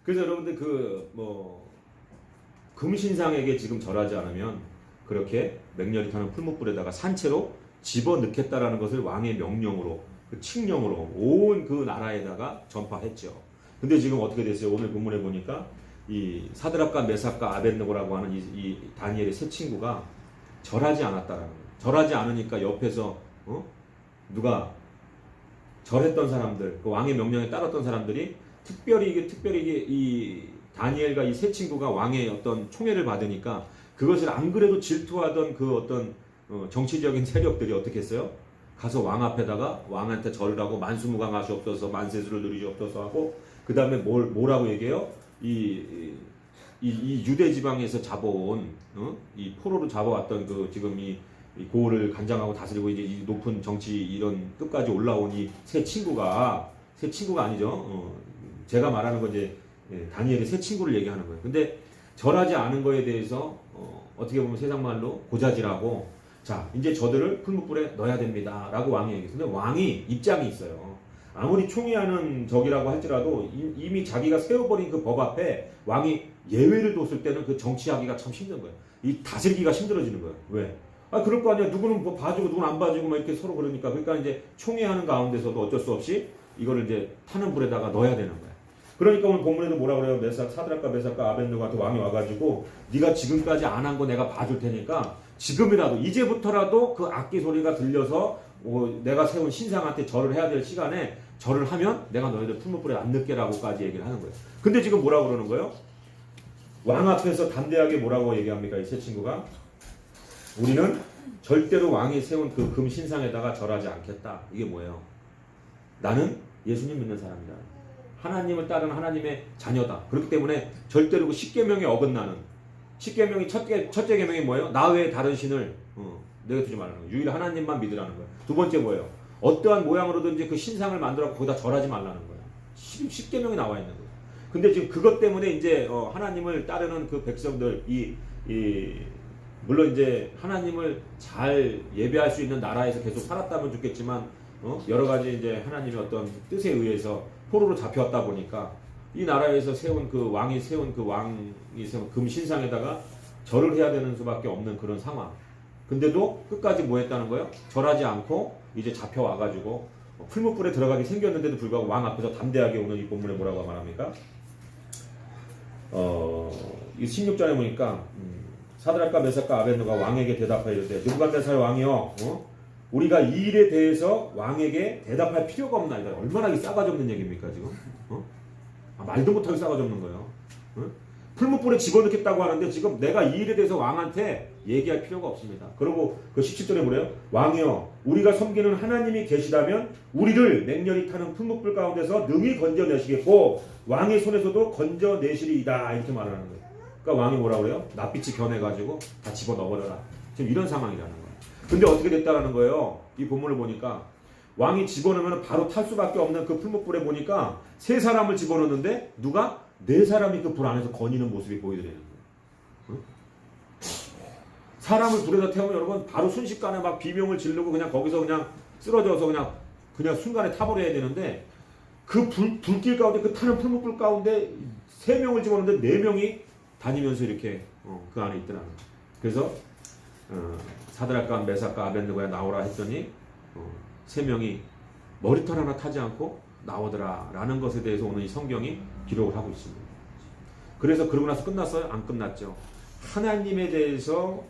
그래서 여러분들 금신상에게 지금 절하지 않으면 그렇게 맹렬히 타는 풀무불에다가 산채로 집어넣겠다라는 것을 왕의 명령으로, 그 칙령으로 온 그 나라에다가 전파했죠. 근데 지금 어떻게 됐어요? 오늘 본문에 보니까 이 사드락과 메삭과 아벳느고라고 하는 이 다니엘의 세 친구가 절하지 않았다라는 거예요. 절하지 않으니까 옆에서 누가 절했던 사람들, 그 왕의 명령에 따랐던 사람들이 특별히 이 다니엘과 이 세 친구가 왕의 어떤 총애를 받으니까 그것을 안 그래도 질투하던 그 어떤 정치적인 세력들이 어떻게 했어요? 가서 왕 앞에다가 왕한테 절을 하고 만수무강하시옵소서, 만세수를 누리시옵소서 하고, 그 다음에 뭐라고 얘기해요? 이 유대 지방에서 잡아온 이 포로로 잡아왔던 그 지금 이 고을을 간장하고 다스리고 이제 이 높은 정치 이런 끝까지 올라온 이 세 친구가 아니죠. 제가 말하는 건 이제 다니엘의 세 친구를 얘기하는 거예요. 근데 절하지 않은 거에 대해서 어떻게 보면 세상 말로 고자질하고, 자 이제 저들을 풀무불에 넣어야 됩니다 라고 왕이 얘기했어요. 근데 왕이 입장이 있어요. 아무리 총애하는 적이라고 할지라도 이미 자기가 세워버린 그 법 앞에 왕이 예외를 뒀을 때는 그 정치하기가 참 힘든 거예요. 이 다스리기가 힘들어지는 거예요. 왜? 그럴 거 아니야. 누구는 뭐 봐주고 누구는 안 봐주고 막 이렇게 서로 그러니까. 그러니까 이제 총애하는 가운데서도 어쩔 수 없이 이거를 이제 타는 불에다가 넣어야 되는 거야. 그러니까 오늘 본문에도 뭐라 그래요? 사드락과 메삭과 아벳느고한테 왕이 와가지고 네가 지금까지 안 한 거 내가 봐줄 테니까 지금이라도 이제부터라도 그 악기 소리가 들려서 내가 세운 신상한테 절을 해야 될 시간에 절을 하면 내가 너희들 풀무불에 안 넣게라고까지 얘기를 하는 거예요. 근데 지금 뭐라고 그러는 거예요? 왕 앞에서 담대하게 뭐라고 얘기합니까? 이 세 친구가 우리는 절대로 왕이 세운 그 금 신상에다가 절하지 않겠다. 이게 뭐예요? 나는 예수님 믿는 사람이다. 하나님을 따르는 하나님의 자녀다. 그렇기 때문에 절대로 그 십계명에 어긋나는, 십계명이 첫째 계명이 뭐예요? 나 외에 다른 신을 내가 두지 말라는 거예요. 유일 하나님만 믿으라는 거예요. 두 번째 뭐예요? 어떠한 모양으로든지 그 신상을 만들어 거기다 절하지 말라는 거예요. 십계명이 나와 있는 거예요. 근데 지금 그것 때문에 이제 하나님을 따르는 그 백성들, 물론 이제 하나님을 잘 예배할 수 있는 나라에서 계속 살았다면 좋겠지만 여러 가지 이제 하나님의 어떤 뜻에 의해서 포로로 잡혀왔다 보니까 이 나라에서 세운 그 왕이 세운 금 신상에다가 절을 해야 되는 수밖에 없는 그런 상황. 근데도 끝까지 뭐 했다는 거예요? 절하지 않고 이제 잡혀와가지고 풀무불에 들어가게 생겼는데도 불구하고 왕 앞에서 담대하게 오늘 이 본문에 뭐라고 말합니까? 이 16절에 보니까 사드락과 메삭과 아벳느고가 왕에게 대답하여 이르되 느부갓네살 왕이여, 우리가 이 일에 대해서 왕에게 대답할 필요가 없나이다. 얼마나 싸가지 없는 얘기입니까 지금? 말도 못하게 싸가지 없는 거예요. 풀무불에 집어넣겠다고 하는데 지금 내가 이 일에 대해서 왕한테 얘기할 필요가 없습니다. 그리고 그 17절에 뭐래요? 왕이여, 우리가 섬기는 하나님이 계시다면 우리를 맹렬히 타는 풀무불 가운데서 능히 건져내시겠고 왕의 손에서도 건져내시리이다. 이렇게 말하는 거예요. 그러니까 왕이 뭐라 그래요? 낯빛이 변해가지고 다 집어넣어버려라. 지금 이런 상황이라는 거예요. 근데 어떻게 됐다라는 거예요? 이 본문을 보니까 왕이 집어넣으면 바로 탈 수밖에 없는 그 풀무불에 보니까 세 사람을 집어넣는데 누가? 네 사람이 그 불 안에서 거니는 모습이 보이더라는 거예요. 사람을 불에다 태우면 여러분 바로 순식간에 막 비명을 지르고 그냥 거기서 그냥 쓰러져서 그냥 순간에 타버려야 되는데 그 불길 가운데 그 타는 풀무불 가운데 세 명을 집어넣는데 네 명이 다니면서 이렇게 그 안에 있더라는 거예요. 그래서 사드락과 메삭과 아벳느고에 나오라 했더니 세 명이 머리털 하나 타지 않고 나오더라 라는 것에 대해서 오늘 이 성경이 기록을 하고 있습니다. 그래서 그러고 나서 끝났어요? 안 끝났죠. 하나님에 대해서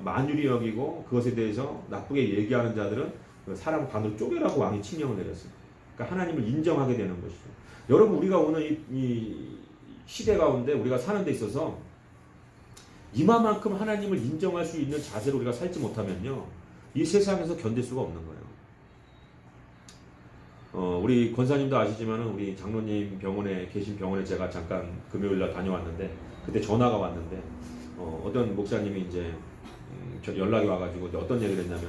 만유리 여기고 그것에 대해서 나쁘게 얘기하는 자들은 사람 반으로 쪼개라고 왕이 칙령을 내렸어요. 그러니까 하나님을 인정하게 되는 것이죠. 여러분 우리가 오늘 이 시대 가운데 우리가 사는 데 있어서 이만큼 하나님을 인정할 수 있는 자세로 우리가 살지 못하면요 이 세상에서 견딜 수가 없는 거예요. 우리 권사님도 아시지만 우리 장로님 병원에 계신 병원에 제가 잠깐 금요일날 다녀왔는데 그때 전화가 왔는데 어떤 목사님이 이제 연락이 와가지고 어떤 얘기를 했냐면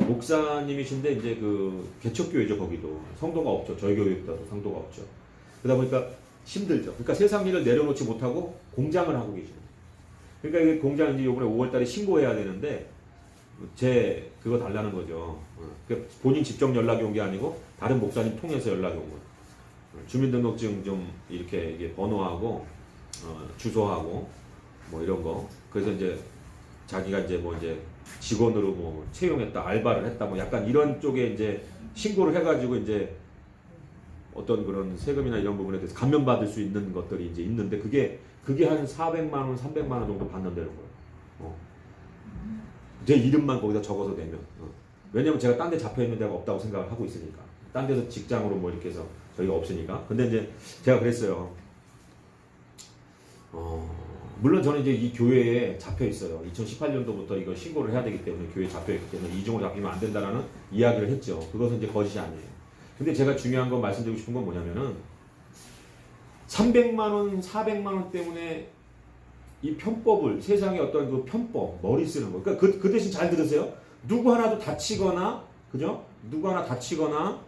목사님이신데 이제 그 개척교회죠. 거기도 성도가 없죠. 저희 교회보다도 성도가 없죠. 그러다 보니까 힘들죠. 그러니까 세상 일을 내려놓지 못하고 공장을 하고 계시는. 그러니까 이 공장 이제 이번에 5월달에 신고해야 되는데 그거 달라는 거죠. 그러니까 본인 직접 연락이 온 게 아니고 다른 목사님 통해서 연락이 온 거예요. 주민등록증 좀 이렇게 이게 번호하고 주소하고 뭐 이런 거. 그래서 이제 자기가 이제 뭐 이제 직원으로 뭐 채용했다, 알바를 했다, 뭐 약간 이런 쪽에 이제 신고를 해가지고 이제 어떤 그런 세금이나 이런 부분에 대해서 감면받을 수 있는 것들이 이제 있는데 그게 한 400만 원, 300만 원 정도 받는다는 거예요. 제 이름만 거기다 적어서 내면. 왜냐면 제가 딴 데 잡혀 있는 데가 없다고 생각을 하고 있으니까. 딴 데서 직장으로 뭐 이렇게 해서 저희가 없으니까. 근데 이제 제가 그랬어요. 물론 저는 이제 이 교회에 잡혀 있어요. 2018년도부터 이거 신고를 해야 되기 때문에 교회에 잡혀 있기 때문에 이중으로 잡히면 안 된다라는 이야기를 했죠. 그것은 이제 거짓이 아니에요. 근데 제가 중요한 건 말씀드리고 싶은 건 뭐냐면은 300만 원, 400만 원 때문에 이 편법을 세상에 어떤 그 편법, 머리 쓰는 거. 그러니까 그 대신 잘 들으세요. 누구 하나도 다치거나, 그죠? 누구 하나 다치거나,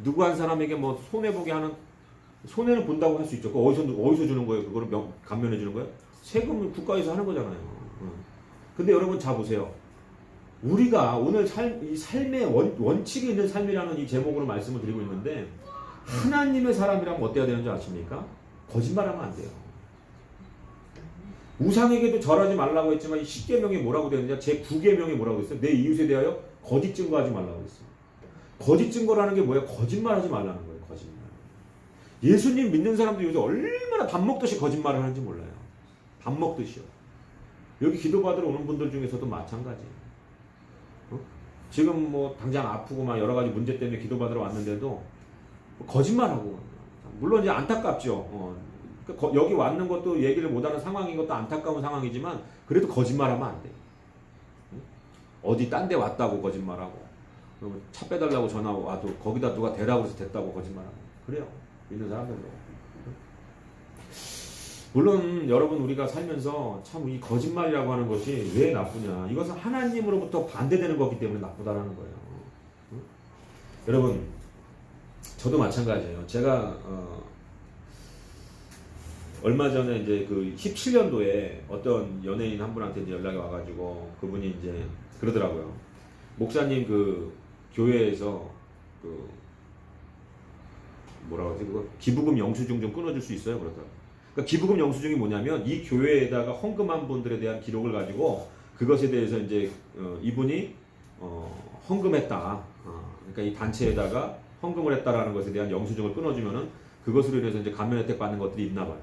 누구 한 사람에게 뭐 손해보게 하는, 손해는 본다고 할 수 있죠. 그거 어디서 주는 거예요? 그거를 감면해 주는 거예요? 세금을 국가에서 하는 거잖아요. 근데 여러분 자 보세요. 우리가 오늘 이 삶의 원칙이 있는 삶이라는 이 제목으로 말씀을 드리고 있는데 하나님의 사람이라면 어때야 되는지 아십니까? 거짓말하면 안 돼요. 우상에게도 절하지 말라고 했지만 이 10계명이 뭐라고 되어 있느냐? 제 9계명이 뭐라고 했어요? 내 이웃에 대하여 거짓 증거하지 말라고 했어요. 거짓 증거라는 게 뭐예요? 거짓말하지 말라는 거예요. 거짓말. 예수님 믿는 사람들 요새 얼마나 밥 먹듯이 거짓말을 하는지 몰라요. 밥 먹듯이요. 여기 기도받으러 오는 분들 중에서도 마찬가지예요. 지금 뭐 당장 아프고 막 여러 가지 문제 때문에 기도받으러 왔는데도 거짓말하고. 물론 이제 안타깝죠. 여기 왔는 것도 얘기를 못하는 상황인 것도 안타까운 상황이지만 그래도 거짓말하면 안 돼요. 어디 딴 데 왔다고 거짓말하고 차 빼달라고 전화 와도 거기다 누가 대라고 해서 됐다고 거짓말하고 그래요. 믿는 사람들도. 물론 여러분 우리가 살면서 참 이 거짓말이라고 하는 것이 왜 나쁘냐. 이것은 하나님으로부터 반대되는 거기 때문에 나쁘다라는 거예요. 여러분 저도 마찬가지예요. 제가 얼마 전에 이제 그 17년도에 어떤 연예인 한 분한테 이제 연락이 와가지고 그분이 이제 그러더라고요. 목사님 그 교회에서 그 뭐라고 하지? 그거 기부금 영수증 좀 끊어줄 수 있어요? 그러더라고요. 그러니까 기부금 영수증이 뭐냐면 이 교회에다가 헌금한 분들에 대한 기록을 가지고 그것에 대해서 이제 이분이 헌금했다. 그러니까 이 단체에다가 헌금을 했다라는 것에 대한 영수증을 끊어주면은 그것으로 인해서 이제 감면 혜택 받는 것들이 있나 봐요.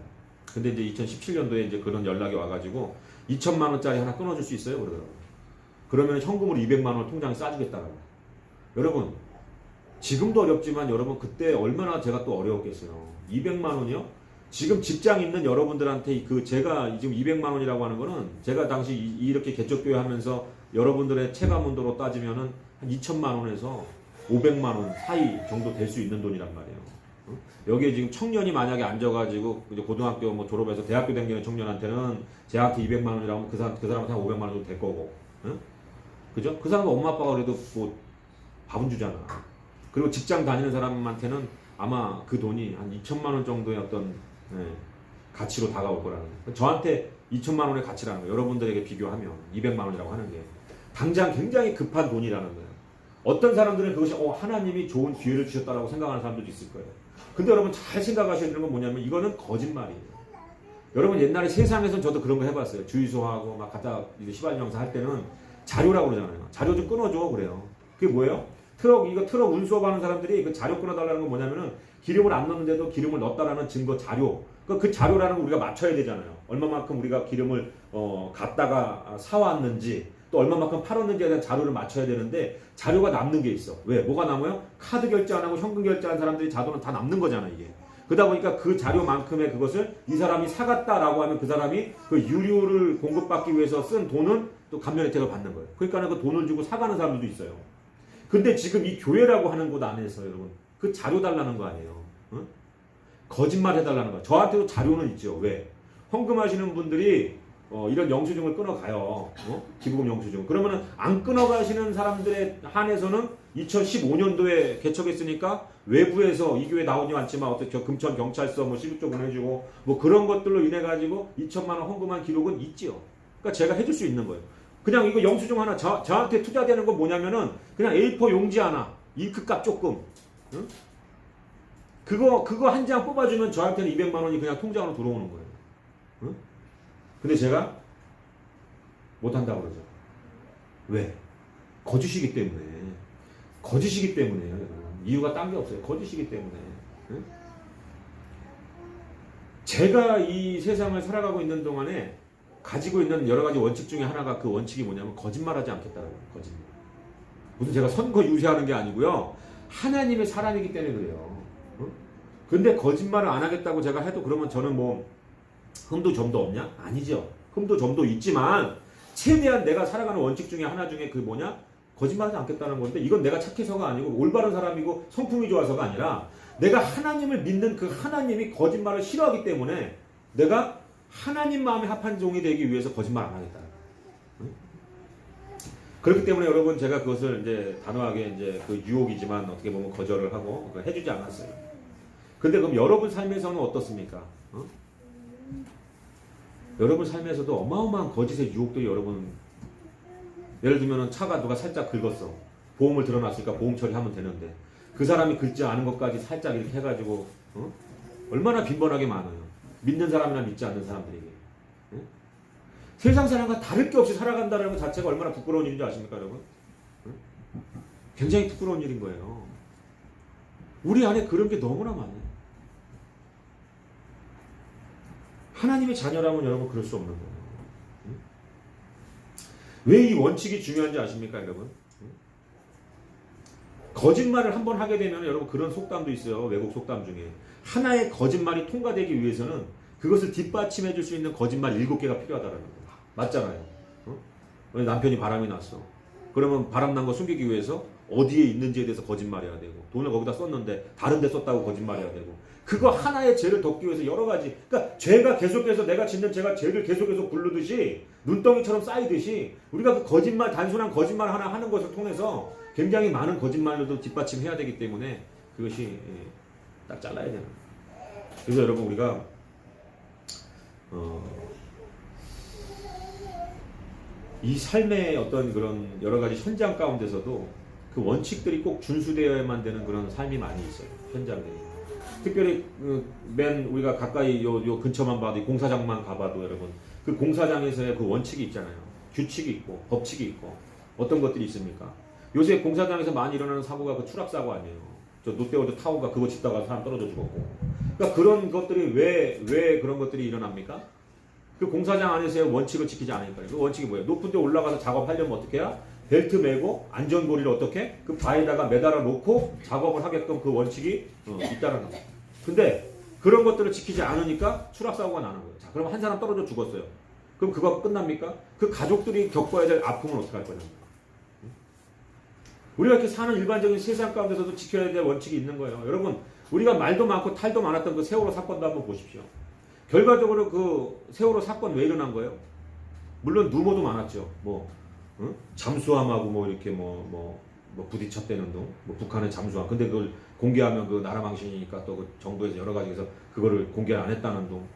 근데 이제 2017년도에 이제 그런 연락이 와가지고 2천만 원짜리 하나 끊어줄 수 있어요? 그러더라고요. 그러면 현금으로 200만 원을 통장에 싸주겠다라고. 여러분 지금도 어렵지만 여러분 그때 얼마나 제가 또 어려웠겠어요. 200만 원이요? 지금 직장 있는 여러분들한테 제가 지금 200만 원이라고 하는 거는 제가 당시 이렇게 개척교회 하면서 여러분들의 체감온도로 따지면은 한 2천만 원에서 500만 원 사이 정도 될 수 있는 돈이란 말이에요. 여기에 지금 청년이 만약에 앉아가지고 이제 고등학교 뭐 졸업해서 대학교 다니는 청년한테는 제한테 200만 원이라면 그 사람한테 한 500만 원 정도 될 거고, 그죠? 그 사람 엄마 아빠가 그래도 뭐 밥은 주잖아. 그리고 직장 다니는 사람한테는 아마 그 돈이 한 2천만 원 정도의 어떤 가치로 다가올 거라는 거예요. 저한테 2천만 원의 가치라는 거예요. 여러분들에게 비교하면 200만 원이라고 하는 게 당장 굉장히 급한 돈이라는 거예요. 어떤 사람들은 그것이 하나님이 좋은 기회를 주셨다라고 생각하는 사람들도 있을 거예요. 근데 여러분 잘 생각하셔야 되는 건 뭐냐면 이거는 거짓말이에요. 여러분 옛날에 세상에서는 저도 그런 거 해봤어요. 주유소하고 막 갖다 시발령사 할 때는 자료라고 그러잖아요. 자료 좀 끊어줘 그래요. 그게 뭐예요? 트럭 운수업하는 사람들이 그 자료 끊어달라는 건 뭐냐면은 기름을 안 넣는데도 기름을 넣었다라는 증거 자료. 그 자료라는 걸 우리가 맞춰야 되잖아요. 얼마만큼 우리가 기름을 갖다가 사왔는지 또 얼마만큼 팔았는지에 대한 자료를 맞춰야 되는데 자료가 남는 게 있어. 왜? 뭐가 남아요? 카드 결제 안 하고 현금 결제한 사람들이 자료는 다 남는 거잖아 이게. 그러다 보니까 그 자료만큼의 그것을 이 사람이 사갔다라고 하면 그 사람이 그 유료를 공급받기 위해서 쓴 돈은 또 감면 혜택을 받는 거예요. 그러니까 그 돈을 주고 사가는 사람들도 있어요. 근데 지금 이 교회라고 하는 곳 안에서 여러분 그 자료 달라는 거 아니에요. 거짓말 해달라는 거예요. 저한테도 자료는 있죠. 왜? 헌금하시는 분들이 이런 영수증을 끊어가요. 기부금 영수증. 그러면은 안 끊어가시는 사람들에 한해서는 2015년도에 개척했으니까 외부에서 이 교회 나오지 않지만 어떻게 금천 경찰서 뭐 시급조 보내주고 뭐 그런 것들로 인해 가지고 2천만 원 헌금한 기록은 있지요. 그러니까 제가 해줄 수 있는 거예요. 그냥 이거 영수증 하나 저한테 투자되는 건 뭐냐면은 그냥 A4 용지 하나 잉크값 조금 그거 한 장 뽑아주면 저한테는 200만 원이 그냥 통장으로 들어오는 거예요. 응? 근데 제가 못한다고 그러죠. 왜? 거짓이기 때문에. 거짓이기 때문에요. 이유가 딴 게 없어요. 거짓이기 때문에. 응? 제가 이 세상을 살아가고 있는 동안에 가지고 있는 여러 가지 원칙 중에 하나가 그 원칙이 뭐냐면 거짓말하지 않겠다라고 해요. 거짓말. 무슨 제가 선거 유세하는 게 아니고요. 하나님의 사람이기 때문에 그래요. 응? 근데 거짓말을 안 하겠다고 제가 해도 그러면 저는 뭐 흠도 점도 없냐? 아니죠. 흠도 점도 있지만 최대한 내가 살아가는 원칙 중에 하나 중에 그 뭐냐? 거짓말하지 않겠다는 건데 이건 내가 착해서가 아니고 올바른 사람이고 성품이 좋아서가 아니라 내가 하나님을 믿는 그 하나님이 거짓말을 싫어하기 때문에 내가 하나님 마음에 합한 종이 되기 위해서 거짓말 안 하겠다. 응? 그렇기 때문에 여러분 제가 그것을 이제 단호하게 이제 그 유혹이지만 어떻게 보면 거절을 하고 해주지 않았어요. 근데 그럼 여러분 삶에서는 어떻습니까? 어? 여러분 삶에서도 어마어마한 거짓의 유혹들이 여러분 예를 들면 차가 누가 살짝 긁었어. 보험을 들어놨으니까 보험 처리하면 되는데 그 사람이 긁지 않은 것까지 살짝 이렇게 해가지고 얼마나 빈번하게 많아요. 믿는 사람이나 믿지 않는 사람들에게. 세상 사람과 다를 게 없이 살아간다는 것 자체가 얼마나 부끄러운 일인지 아십니까 여러분? 굉장히 부끄러운 일인 거예요. 우리 안에 그런 게 너무나 많아요. 하나님의 자녀라면 여러분 그럴 수 없는 거예요. 왜 이 원칙이 중요한지 아십니까 여러분? 거짓말을 한번 하게 되면 여러분 그런 속담도 있어요. 외국 속담 중에. 하나의 거짓말이 통과되기 위해서는 그것을 뒷받침해 줄 수 있는 거짓말 7개가 필요하다는 거예요. 맞잖아요. 남편이 바람이 났어. 그러면 바람 난 거 숨기기 위해서 어디에 있는지에 대해서 거짓말해야 되고 돈을 거기다 썼는데 다른 데 썼다고 거짓말해야 되고 그거 하나의 죄를 덮기 위해서 여러 가지 그러니까 죄가 계속해서 내가 짓는 죄가 죄를 계속해서 부르듯이 눈덩이처럼 쌓이듯이 우리가 그 거짓말 단순한 거짓말 하나 하는 것을 통해서 굉장히 많은 거짓말로도 뒷받침해야 되기 때문에 그것이 딱 잘라야 되는 거예요. 그래서 여러분 우리가 이 삶의 어떤 그런 여러 가지 현장 가운데서도 그 원칙들이 꼭 준수되어야만 되는 그런 삶이 많이 있어요. 현장들이. 특별히 맨 우리가 가까이 요 근처만 봐도 공사장만 가봐도 여러분 그 공사장에서의 그 원칙이 있잖아요. 규칙이 있고 법칙이 있고 어떤 것들이 있습니까? 요새 공사장에서 많이 일어나는 사고가 그 추락 사고 아니에요. 저 롯데월드 타워가 그거 짓다가 사람 떨어져 죽었고. 그러니까 그런 것들이 왜 그런 것들이 일어납니까? 그 공사장 안에서의 원칙을 지키지 않으니까요. 그 원칙이 뭐예요? 높은 데 올라가서 작업하려면 어떻게 해야? 벨트 매고 안전고리를 어떻게? 그 바에다가 매달아 놓고 작업을 하게끔 그 원칙이 있다는 거죠. 근데 그런 것들을 지키지 않으니까 추락사고가 나는 거예요. 자, 그럼 한 사람 떨어져 죽었어요. 그럼 그거 끝납니까? 그 가족들이 겪어야 될 아픔은 어떻게 할 거냐? 우리가 이렇게 사는 일반적인 세상 가운데서도 지켜야 될 원칙이 있는 거예요. 여러분, 우리가 말도 많고 탈도 많았던 그 세월호 사건도 한번 보십시오. 결과적으로 그 세월호 사건 왜 일어난 거예요? 물론 누모도 많았죠. 잠수함하고 이렇게 부딪혔다는 둥, 북한의 잠수함. 근데 그걸 공개하면 그 나라 망신이니까 또 그 정부에서 여러 가지에서 그거를 공개를 안 했다는 둥.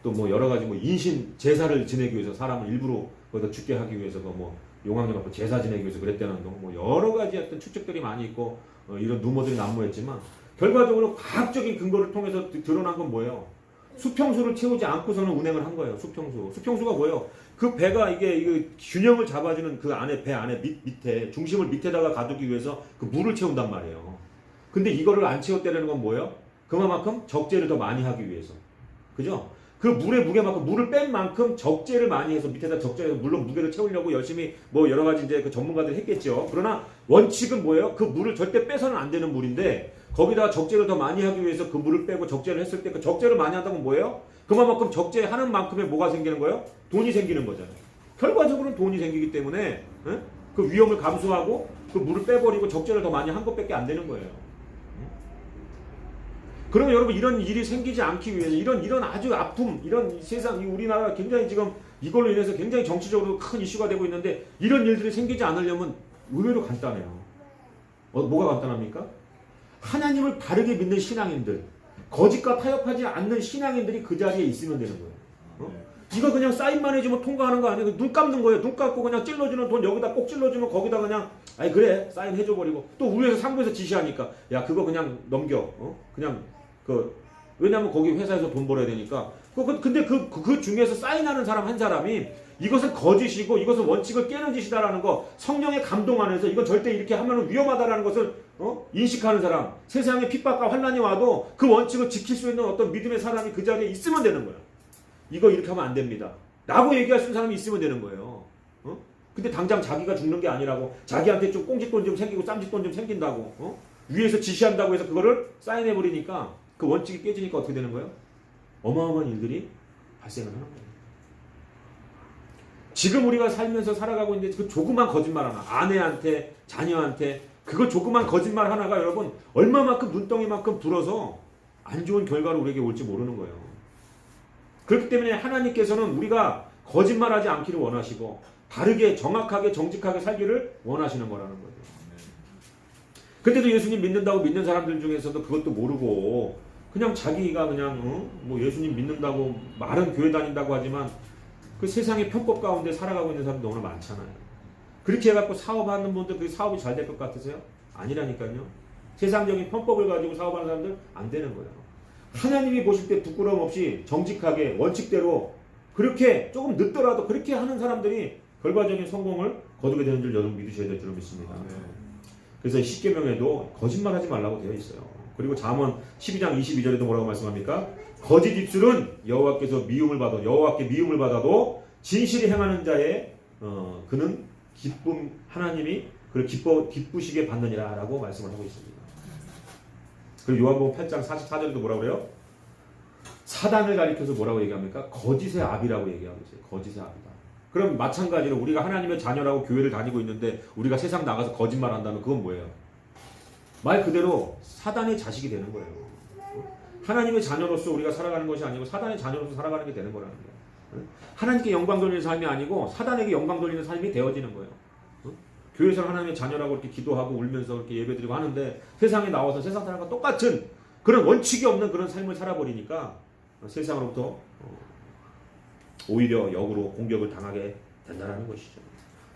또 여러 가지 인신 제사를 지내기 위해서 사람을 일부러 거기다 죽게 하기 위해서 용왕님 앞에 제사 지내기 위해서 그랬다는 둥. 여러 가지 어떤 추측들이 많이 있고 이런 누모들이 난무했지만 결과적으로 과학적인 근거를 통해서 드러난 건 뭐예요? 수평수를 채우지 않고서는 운행을 한 거예요. 수평수가 뭐예요? 그 배가 이게 균형을 잡아주는 그 안에 배 안에 밑에 중심을 밑에다가 가두기 위해서 그 물을 채운단 말이에요. 근데 이거를 안 채웠다는 건 뭐예요? 그만큼 적재를 더 많이 하기 위해서. 그죠? 그 물의 무게만큼 물을 뺀 만큼 적재를 많이 해서 밑에다 적재를 물론 무게를 채우려고 열심히 여러 가지 이제 그 전문가들이 했겠죠. 그러나 원칙은 뭐예요? 그 물을 절대 빼서는 안 되는 물인데 거기다가 적재를 더 많이 하기 위해서 그 물을 빼고 적재를 했을 때 그 적재를 많이 한다면 뭐예요? 그만큼 적재하는 만큼의 뭐가 생기는 거예요? 돈이 생기는 거잖아요. 결과적으로는 돈이 생기기 때문에 그 위험을 감수하고 그 물을 빼버리고 적재를 더 많이 한 것밖에 안 되는 거예요. 그러면 여러분 이런 일이 생기지 않기 위해서 이런 아주 아픔, 이런 세상, 우리나라가 굉장히 지금 이걸로 인해서 굉장히 정치적으로 큰 이슈가 되고 있는데 이런 일들이 생기지 않으려면 의외로 간단해요. 뭐가 간단합니까? 하나님을 바르게 믿는 신앙인들, 거짓과 타협하지 않는 신앙인들이 그 자리에 있으면 되는 거예요. 이거 그냥 사인만 해주면 통과하는 거 아니에요? 눈 감는 거예요. 눈 감고 그냥 찔러주는 돈 여기다 꼭 찔러주면 거기다 그냥 아니 그래 사인 해줘버리고 또 위에서 상부에서 지시하니까 야 그거 그냥 넘겨. 그냥 왜냐면 거기 회사에서 돈 벌어야 되니까. 근데 그 중에서 사인하는 사람 한 사람이 이것은 거짓이고 이것은 원칙을 깨는 짓이다라는 거 성령의 감동 안에서 이건 절대 이렇게 하면 위험하다라는 것을 인식하는 사람, 세상에 핍박과 환난이 와도 그 원칙을 지킬 수 있는 어떤 믿음의 사람이 그 자리에 있으면 되는 거야. 이거 이렇게 하면 안 됩니다 라고 얘기할 수 있는 사람이 있으면 되는 거예요. 근데 당장 자기가 죽는 게 아니라고 자기한테 좀 꽁짓돈 좀 생기고 쌈짓돈 좀 생긴다고 위에서 지시한다고 해서 그거를 사인해버리니까 그 원칙이 깨지니까 어떻게 되는 거예요? 어마어마한 일들이 발생을 하는 거예요. 지금 우리가 살면서 살아가고 있는데 그 조그만 거짓말 하나, 아내한테, 자녀한테 그거 조그만 거짓말 하나가 여러분 얼마만큼 눈덩이만큼 불어서 안 좋은 결과로 우리에게 올지 모르는 거예요. 그렇기 때문에 하나님께서는 우리가 거짓말하지 않기를 원하시고 바르게 정확하게 정직하게 살기를 원하시는 거라는 거죠. 근데도 예수님 믿는다고 믿는 사람들 중에서도 그것도 모르고 그냥 자기가 그냥 뭐 예수님 믿는다고 말은 교회 다닌다고 하지만 그 세상의 편법 가운데 살아가고 있는 사람도 너무나 많잖아요. 그렇게 해갖고 사업하는 분들 그 사업이 잘 될 것 같으세요? 아니라니까요. 세상적인 편법을 가지고 사업하는 사람들 안 되는 거예요. 하나님이 보실 때 부끄러움 없이 정직하게 원칙대로 그렇게 조금 늦더라도 그렇게 하는 사람들이 결과적인 성공을 거두게 되는 줄 여러분 믿으셔야 될 줄 믿습니다. 그래서 십계명에도 거짓말하지 말라고 되어 있어요. 그리고 잠언 12장 22절에도 뭐라고 말씀합니까? 거짓 입술은 여호와께 미움을 받아도 진실이 행하는 자의 그는 기쁨 하나님이 그를 기쁘시게 받느니라라고 말씀을 하고 있습니다. 그리고 요한복음 8장 44절에도 뭐라고 그래요? 사단을 가리켜서 뭐라고 얘기합니까? 거짓의 아비라고 얘기하고 있어요. 거짓의 아비다. 그럼 마찬가지로 우리가 하나님의 자녀라고 교회를 다니고 있는데 우리가 세상 나가서 거짓말 한다면 그건 뭐예요? 말 그대로 사단의 자식이 되는 거예요. 하나님의 자녀로서 우리가 살아가는 것이 아니고 사단의 자녀로서 살아가는 게 되는 거라는 거예요. 하나님께 영광 돌리는 삶이 아니고 사단에게 영광 돌리는 삶이 되어지는 거예요. 교회에서 하나님의 자녀라고 이렇게 기도하고 울면서 이렇게 예배드리고 하는데 세상에 나와서 세상 사람과 똑같은 그런 원칙이 없는 그런 삶을 살아버리니까 세상으로부터 오히려 역으로 공격을 당하게 된다는 것이죠.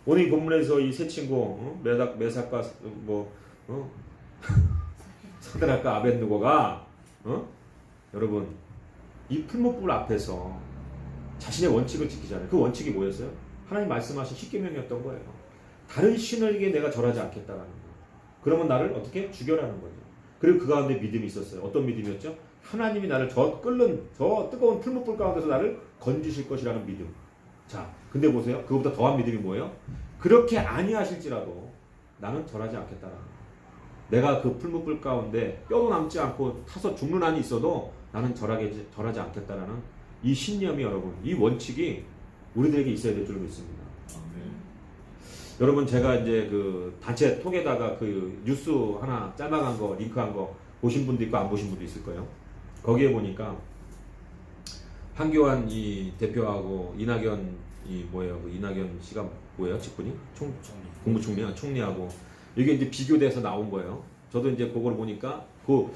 오늘 이 본문에서 이 세 친구 메삭과 사드락과 아벳느고가 여러분 이 풀무불 앞에서 자신의 원칙을 지키잖아요. 그 원칙이 뭐였어요? 하나님 말씀하신 십계명이었던 거예요. 다른 신에게 내가 절하지 않겠다라는 거. 그러면 나를 어떻게 죽여라는 거죠. 그리고 그 가운데 믿음이 있었어요. 어떤 믿음이었죠? 하나님이 나를 저 뜨거운 풀무불 가운데서 나를 건지실 것이라는 믿음. 자, 근데 보세요. 그것보다 더한 믿음이 뭐예요? 그렇게 아니하실지라도 나는 절하지 않겠다라는 거. 내가 그 풀무불 가운데 뼈도 남지 않고 타서 죽는 한이 있어도 나는 절하지 않겠다라는 이 신념이 여러분, 이 원칙이 우리들에게 있어야 될 줄 믿습니다. 여러분 제가 이제 그 단체 톡에다가 그 뉴스 하나 짤막한 거 링크한 거 보신 분도 있고 안 보신 분도 있을 거예요. 거기에 보니까 황교안 이 대표하고 이낙연 그 이낙연 씨가 뭐예요? 직분이? 국무총리야 총리하고 이게 이제 비교돼서 나온 거예요. 저도 이제 그걸 보니까 그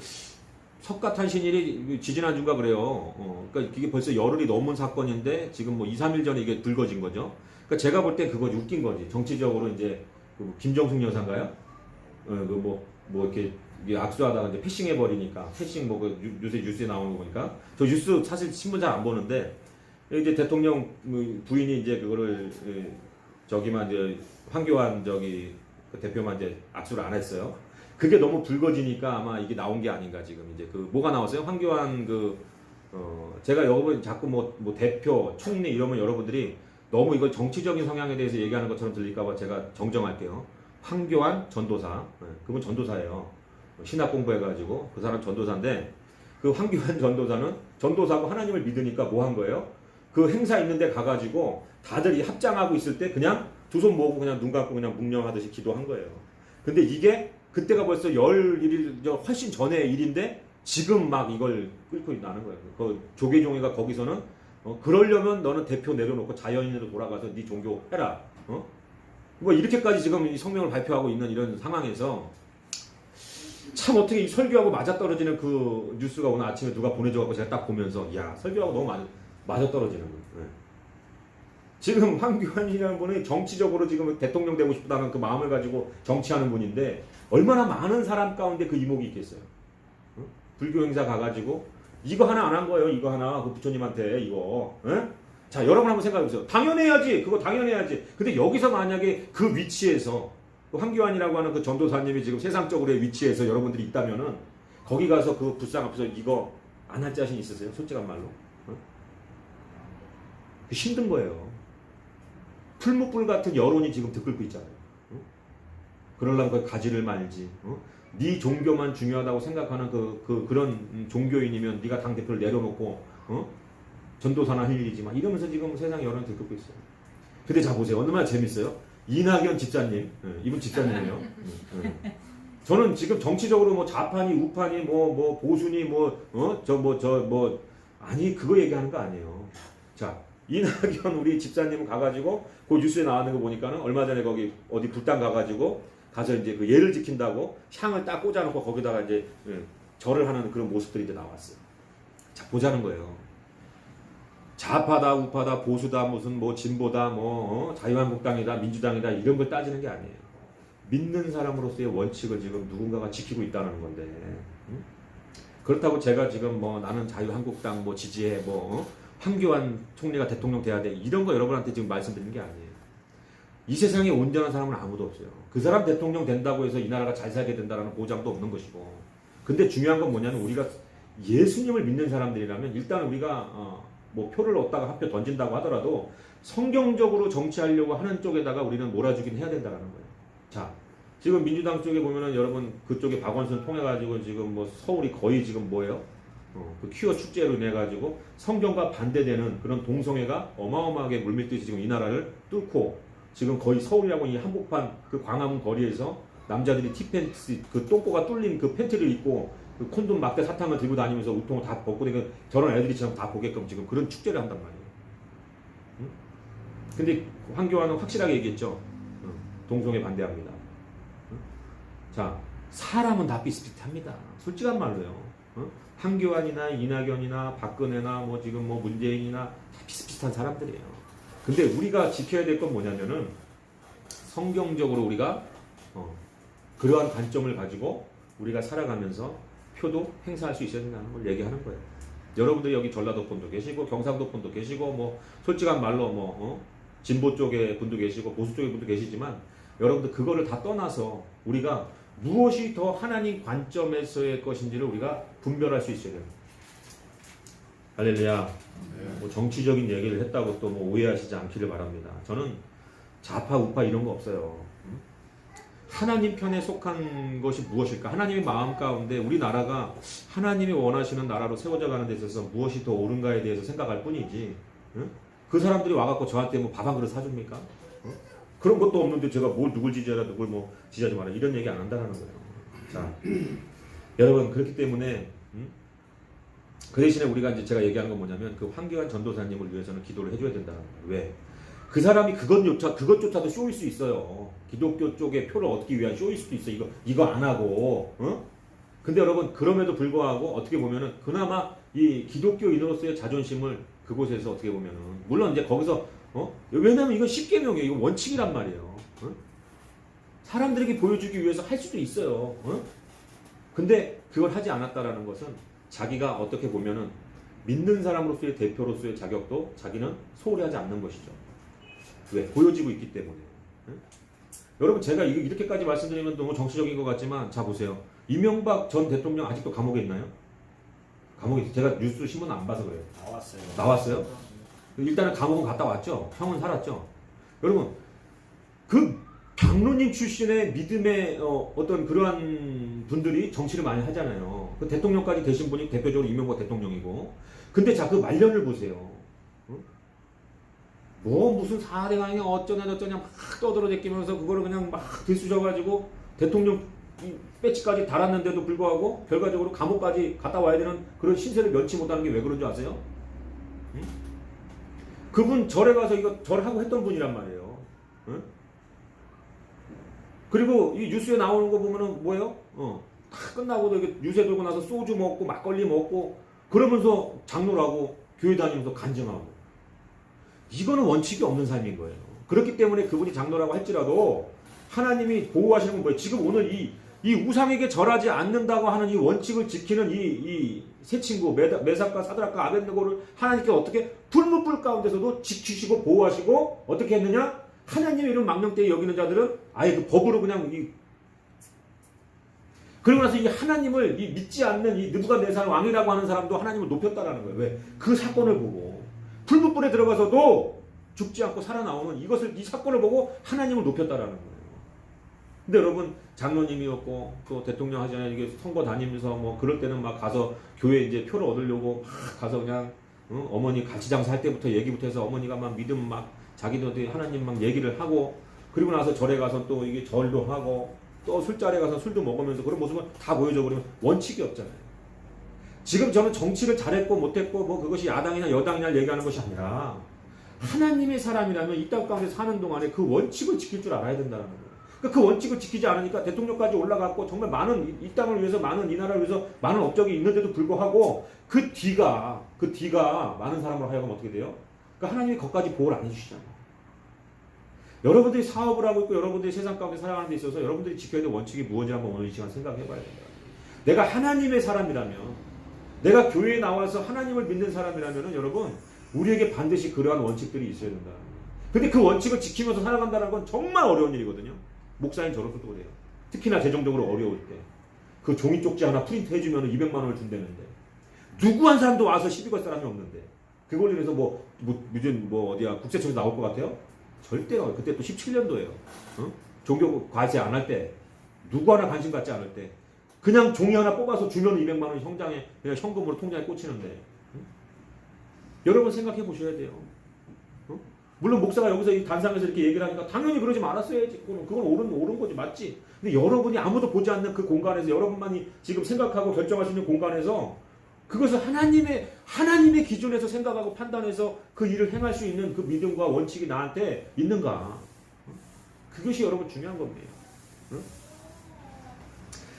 석가탄신일이 지지난주인가 그래요. 그러니까 이게 벌써 열흘이 넘은 사건인데 지금 뭐 2, 3일 전에 이게 불거진 거죠. 그러니까 제가 볼 때 그거 웃긴 거지. 정치적으로 이제 그 김정숙 여사인가요? 이렇게 악수하다가 이제 패싱해 버리니까 패싱 요새 뉴스에 나오는 거 보니까 저 뉴스 사실 신문 잘 안 보는데 이제 대통령 부인이 이제 그거를 이제 황교안 그 대표만 이제 악수를 안 했어요. 그게 너무 불거지니까 아마 이게 나온 게 아닌가 지금 이제 그 뭐가 나왔어요? 황교안 제가 여러분 자꾸 뭐 대표, 총리 이러면 여러분들이 너무 이걸 정치적인 성향에 대해서 얘기하는 것처럼 들릴까봐 제가 정정할게요. 황교안 전도사, 그분 전도사예요. 신학 공부해가지고 그 사람 전도사인데 그 황교안 전도사는 전도사고 하나님을 믿으니까 뭐 한 거예요? 그 행사 있는데 가가지고 다들 이 합장하고 있을 때 그냥 두 손 모으고 그냥 눈 감고 그냥 묵념하듯이 기도한 거예요. 근데 이게 그때가 벌써 열일일 훨씬 전의 일인데 지금 막 이걸 끌고 나는 거예요. 그 조계종이가 거기서는 그러려면 너는 대표 내려놓고 자연인으로 돌아가서 네 종교 해라. 뭐 이렇게까지 지금 이 성명을 발표하고 있는 이런 상황에서 참 어떻게 이 설교하고 맞아떨어지는 그 뉴스가 오늘 아침에 누가 보내줘갖고 제가 딱 보면서 야 설교하고 너무 맞아떨어지는 거예요. 지금 황교안이라는 분이 정치적으로 지금 대통령 되고 싶다는 그 마음을 가지고 정치하는 분인데 얼마나 많은 사람 가운데 그 이목이 있겠어요. 어? 불교 행사 가가지고 이거 하나 안 한 거예요. 이거 하나 그 부처님한테 이거. 에? 자, 여러분 한번 생각해보세요. 당연해야지. 그거 당연해야지. 근데 여기서 만약에 그 위치에서 그 황교안이라고 하는 그 전도사님이 지금 세상적으로의 위치에서 여러분들이 있다면은 거기 가서 그 불상 앞에서 이거 안 할 자신 있으세요? 솔직한 말로. 어? 힘든 거예요. 풀무불 같은 여론이 지금 들끓고 있잖아요. 어? 그러려면 그 가지를 말지. 어? 네 종교만 중요하다고 생각하는 그런 종교인이면 네가 당대표를 내려놓고 어? 전도사나 할 일이지 만 이러면서 지금 세상 여론이 들끓고 있어요. 근데 자 보세요. 얼마나 재밌어요. 이낙연 집사님. 이분 집사님이에요. 저는 지금 정치적으로 뭐 좌파니 우파니 뭐 보수니 아니 그거 얘기하는 거 아니에요. 자 이낙연 우리 집사님은 가가지고 그 뉴스에 나오는 거 보니까는 얼마 전에 거기 어디 불당 가가지고 가서 이제 그 예를 지킨다고 향을 딱 꽂아놓고 거기다가 이제 절을 하는 그런 모습들이 이제 나왔어요. 자 보자는 거예요. 좌파다 우파다 보수다 무슨 뭐 진보다 자유한국당이다 민주당이다 이런 걸 따지는 게 아니에요. 믿는 사람으로서의 원칙을 지금 누군가가 지키고 있다는 건데 그렇다고 제가 지금 나는 자유한국당 지지해 황교안 총리가 대통령 돼야 돼 이런 거 여러분한테 지금 말씀드리는 게 아니에요. 이 세상에 온전한 사람은 아무도 없어요. 그 사람 대통령 된다고 해서 이 나라가 잘 살게 된다는 보장도 없는 것이고 근데 중요한 건 뭐냐면 우리가 예수님을 믿는 사람들이라면 일단 우리가 표를 얻다가 한 표 던진다고 하더라도 성경적으로 정치하려고 하는 쪽에다가 우리는 몰아주긴 해야 된다는 거예요. 자, 지금 민주당 쪽에 보면은 여러분 그쪽에 박원순 통해가지고 지금 서울이 거의 지금 뭐예요? 그 퀴어 축제로 인해 가지고 성경과 반대되는 그런 동성애가 어마어마하게 물밀듯이 지금 이 나라를 뚫고 지금 거의 서울이라고 이 한복판 그 광화문 거리에서 남자들이 티팬츠 그 똥꼬가 뚫린 그 팬티를 입고 그 콘돔 막대 사탕을 들고 다니면서 우통을 다 벗고 저런 애들이처럼 다 보게끔 지금 그런 축제를 한단 말이에요. 응? 근데 황교안은 확실하게 얘기했죠. 동성애 반대합니다. 응? 자, 사람은 다 비슷비슷합니다. 솔직한 말로요. 황교안이나 이낙연이나 박근혜나 지금 문재인이나 다 비슷비슷한 사람들이에요. 근데 우리가 지켜야 될 건 뭐냐면은 성경적으로 우리가 그러한 관점을 가지고 우리가 살아가면서 표도 행사할 수 있어야 된다는 걸 얘기하는 거예요. 여러분들이 여기 전라도 분도 계시고 경상도 분도 계시고 솔직한 말로 진보 쪽에 분도 계시고 보수 쪽에 분도 계시지만 여러분들 그거를 다 떠나서 우리가 무엇이 더 하나님 관점에서의 것인지를 우리가 분별할 수 있어야 됩니다. 할렐루야. 정치적인 얘기를 했다고 또 오해하시지 않기를 바랍니다. 저는 좌파 우파 이런 거 없어요. 하나님 편에 속한 것이 무엇일까? 하나님의 마음 가운데 우리나라가 하나님이 원하시는 나라로 세워져 가는 데 있어서 무엇이 더 옳은가에 대해서 생각할 뿐이지 그 사람들이 와갖고 저한테 밥 한 그릇 사줍니까? 그런 것도 없는데 제가 누굴 지지하라 누굴 지지하지 마라 이런 얘기 안 한다는 거예요. 자, 여러분 그렇기 때문에 그 대신에 우리가 이제 제가 얘기하는 건 뭐냐면 그 황교안 전도사님을 위해서는 기도를 해줘야 된다는 거예요. 왜? 그 사람이 그것조차도 쇼일 수 있어요. 기독교 쪽에 표를 얻기 위한 쇼일 수도 있어. 이거 안 하고, 근데 여러분, 그럼에도 불구하고 어떻게 보면은 그나마 이 기독교인으로서의 자존심을 그곳에서 어떻게 보면은, 물론 이제 거기서, 왜냐면 이건 10계명이에요. 이건 원칙이란 말이에요. 사람들에게 보여주기 위해서 할 수도 있어요. 근데 그걸 하지 않았다라는 것은 자기가 어떻게 보면은 믿는 사람으로서의 대표로서의 자격도 자기는 소홀히 하지 않는 것이죠. 왜? 보여지고 있기 때문에. 여러분 제가 이렇게까지 말씀드리면 너무 정치적인 것 같지만 자 보세요. 이명박 전 대통령 아직도 감옥에 있나요? 감옥에 있어요. 제가 뉴스 신문 안 봐서 그래요. 나왔어요? 일단은 감옥은 갔다 왔죠. 형은 살았죠. 여러분 그 장로님 출신의 믿음의 어떤 그러한 분들이 정치를 많이 하잖아요. 그 대통령까지 되신 분이 대표적으로 이명박 대통령이고 근데 자 그 말년을 보세요. 무슨 4대강이 어쩌냐 막 떠들어대끼면서 그거를 그냥 막 들쑤셔가지고 대통령 배치까지 달았는데도 불구하고 결과적으로 감옥까지 갔다 와야 되는 그런 신세를 면치 못하는 게 왜 그런 줄 아세요? 그분 절에 가서 이거 절하고 했던 분이란 말이에요. 그리고 이 뉴스에 나오는 거 보면은 뭐예요? 다 끝나고도 이렇게 유세 들고 나서 소주 먹고 막걸리 먹고 그러면서 장로라고 교회 다니면서 간증하고 이거는 원칙이 없는 삶인 거예요. 그렇기 때문에 그분이 장로라고 할지라도 하나님이 보호하시는 건 뭐예요? 지금 오늘 이 우상에게 절하지 않는다고 하는 이 원칙을 지키는 이 세 친구 메삭과 사드락과 아벳느고를 하나님께 어떻게 불문불 가운데서도 지키시고 보호하시고 어떻게 했느냐? 하나님의 이름 망령되이 여기는 자들은 아예 그 법으로 그냥 그러고 나서 이 하나님을 믿지 않는 이 느부갓네살 왕이라고 하는 사람도 하나님을 높였다라는 거예요. 왜? 그 사건을 보고 불문불에 들어가서도 죽지 않고 살아나오는 이 사건을 보고 하나님을 높였다라는 거예요. 근데 여러분 장로님이었고 또 대통령 하잖아요. 이게 선거 다니면서 뭐 그럴 때는 막 가서 교회 이제 표를 얻으려고 막 가서 그냥 어머니 가치장사 할 때부터 얘기부터 해서 어머니가 막 믿음 막 자기들이 하나님 막 얘기를 하고 그리고 나서 절에 가서 또 이게 절도 하고 또 술자리에 가서 술도 먹으면서 그런 모습을 다 보여줘 버리면 원칙이 없잖아요. 지금 저는 정치를 잘했고 못했고 뭐 그것이 야당이나 여당이나 얘기하는 것이 아니라 하나님의 사람이라면 이 땅 가운데 사는 동안에 그 원칙을 지킬 줄 알아야 된다는 거예요. 그 원칙을 지키지 않으니까 대통령까지 올라갔고 정말 많은 이 땅을 위해서 많은 이 나라를 위해서 많은 업적이 있는데도 불구하고 그 뒤가 많은 사람으로 하여금 어떻게 돼요? 그러니까 하나님이 거기까지 보호를 안 해주시잖아요. 여러분들이 사업을 하고 있고 여러분들이 세상 가운데 살아가는 데 있어서 여러분들이 지켜야 될 원칙이 무엇인지 한번 오늘 이 시간 생각해 봐야 된다. 내가 하나님의 사람이라면 내가 교회에 나와서 하나님을 믿는 사람이라면 여러분 우리에게 반드시 그러한 원칙들이 있어야 된다. 근데 그 원칙을 지키면서 살아간다는 건 정말 어려운 일이거든요. 목사님 저로서도 그래요. 특히나 재정적으로 어려울 때. 그 종이 쪽지 하나 프린트 해주면 200만 원을 준다는데 누구 한 사람도 와서 시비 걸 사람이 없는데 그걸 위해서 무슨 어디야 국세청에서 나올 것 같아요? 절대요. 그때 또 17년도예요. 종교 과세 안 할 때 누구 하나 관심 갖지 않을 때 그냥 종이 하나 뽑아서 주면 200만 원 현장에 그냥 현금으로 통장에 꽂히는데 여러분 생각해 보셔야 돼요. 물론 목사가 여기서 이 단상에서 이렇게 얘기를 하니까 당연히 그러지 말았어야지. 그건 옳은 거지. 맞지. 근데 여러분이 아무도 보지 않는 그 공간에서 여러분만이 지금 생각하고 결정할 수 있는 공간에서 그것을 하나님의 기준에서 생각하고 판단해서 그 일을 행할 수 있는 그 믿음과 원칙이 나한테 있는가. 그것이 여러분 중요한 겁니다.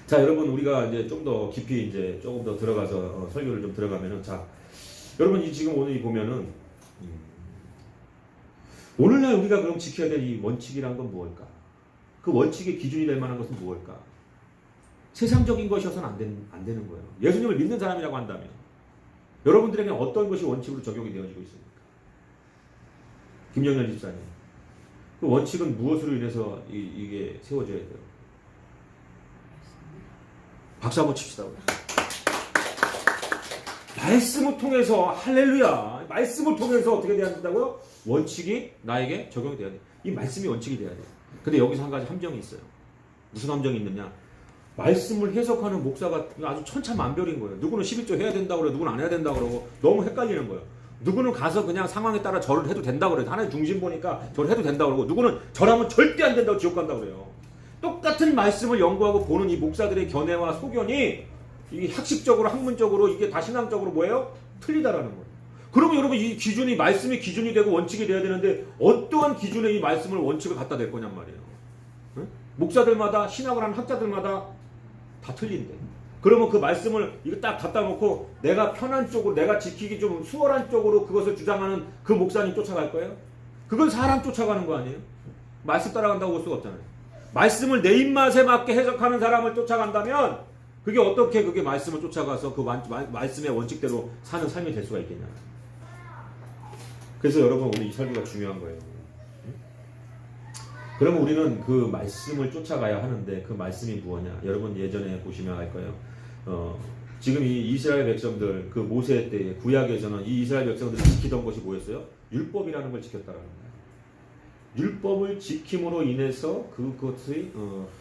자, 여러분 우리가 이제 좀 더 깊이 이제 조금 더 들어가서 설교를 좀 들어가면은 자, 여러분 지금 오늘 보면은 오늘날 우리가 그럼 지켜야 될 이 원칙이란 건 무엇일까? 그 원칙의 기준이 될 만한 것은 무엇일까? 세상적인 것이어서는 안 되는 거예요. 예수님을 믿는 사람이라고 한다면 여러분들에게 어떤 것이 원칙으로 적용이 되어지고 있습니까? 김영렬 집사님, 그 원칙은 무엇으로 인해서 이게 세워져야 돼요? 박수 한번 칩시다. 말씀을 통해서 할렐루야. 말씀을 통해서 어떻게 돼야 된다고요? 원칙이 나에게 적용이 돼야 돼. 이 말씀이 원칙이 돼야 돼. 근데 여기서 한 가지 함정이 있어요. 무슨 함정이 있느냐? 말씀을 해석하는 목사가 아주 천차만별인 거예요. 누구는 11조 해야 된다고 그러고 누구는 안 해야 된다고 그러고 너무 헷갈리는 거예요. 누구는 가서 그냥 상황에 따라 절을 해도 된다고 그래요. 하나의 중심 보니까 절을 해도 된다고 그러고 누구는 절하면 절대 안 된다고 지옥 간다고 그래요. 똑같은 말씀을 연구하고 보는 이 목사들의 견해와 소견이 이게 학식적으로 학문적으로 이게 다 신앙적으로 뭐예요? 틀리다라는 거예요. 그러면 여러분 이 기준이 말씀이 기준이 되고 원칙이 돼야 되는데 어떠한 기준에 이 말씀을 원칙을 갖다 댈 거냔 말이에요. 응? 목사들마다 신학을 하는 학자들마다 다 틀린데. 그러면 그 말씀을 이거 딱 갖다 놓고 내가 편한 쪽으로 내가 지키기 좀 수월한 쪽으로 그것을 주장하는 그 목사님 쫓아갈 거예요? 그건 사람 쫓아가는 거 아니에요? 말씀 따라간다고 볼 수가 없잖아요. 말씀을 내 입맛에 맞게 해석하는 사람을 쫓아간다면 그게 어떻게 그게 말씀을 쫓아가서 그 말씀의 원칙대로 사는 삶이 될 수가 있겠냐. 그래서 여러분 오늘 이 설교가 중요한 거예요. 그러면 우리는 그 말씀을 쫓아가야 하는데 그 말씀이 무엇이냐. 여러분 예전에 보시면 알 거예요. 지금 이 이스라엘 백성들 그 모세 때 구약에서는 이 이스라엘 백성들이 지키던 것이 뭐였어요? 율법이라는 걸 지켰다라는 거예요. 율법을 지킴으로 인해서 그것이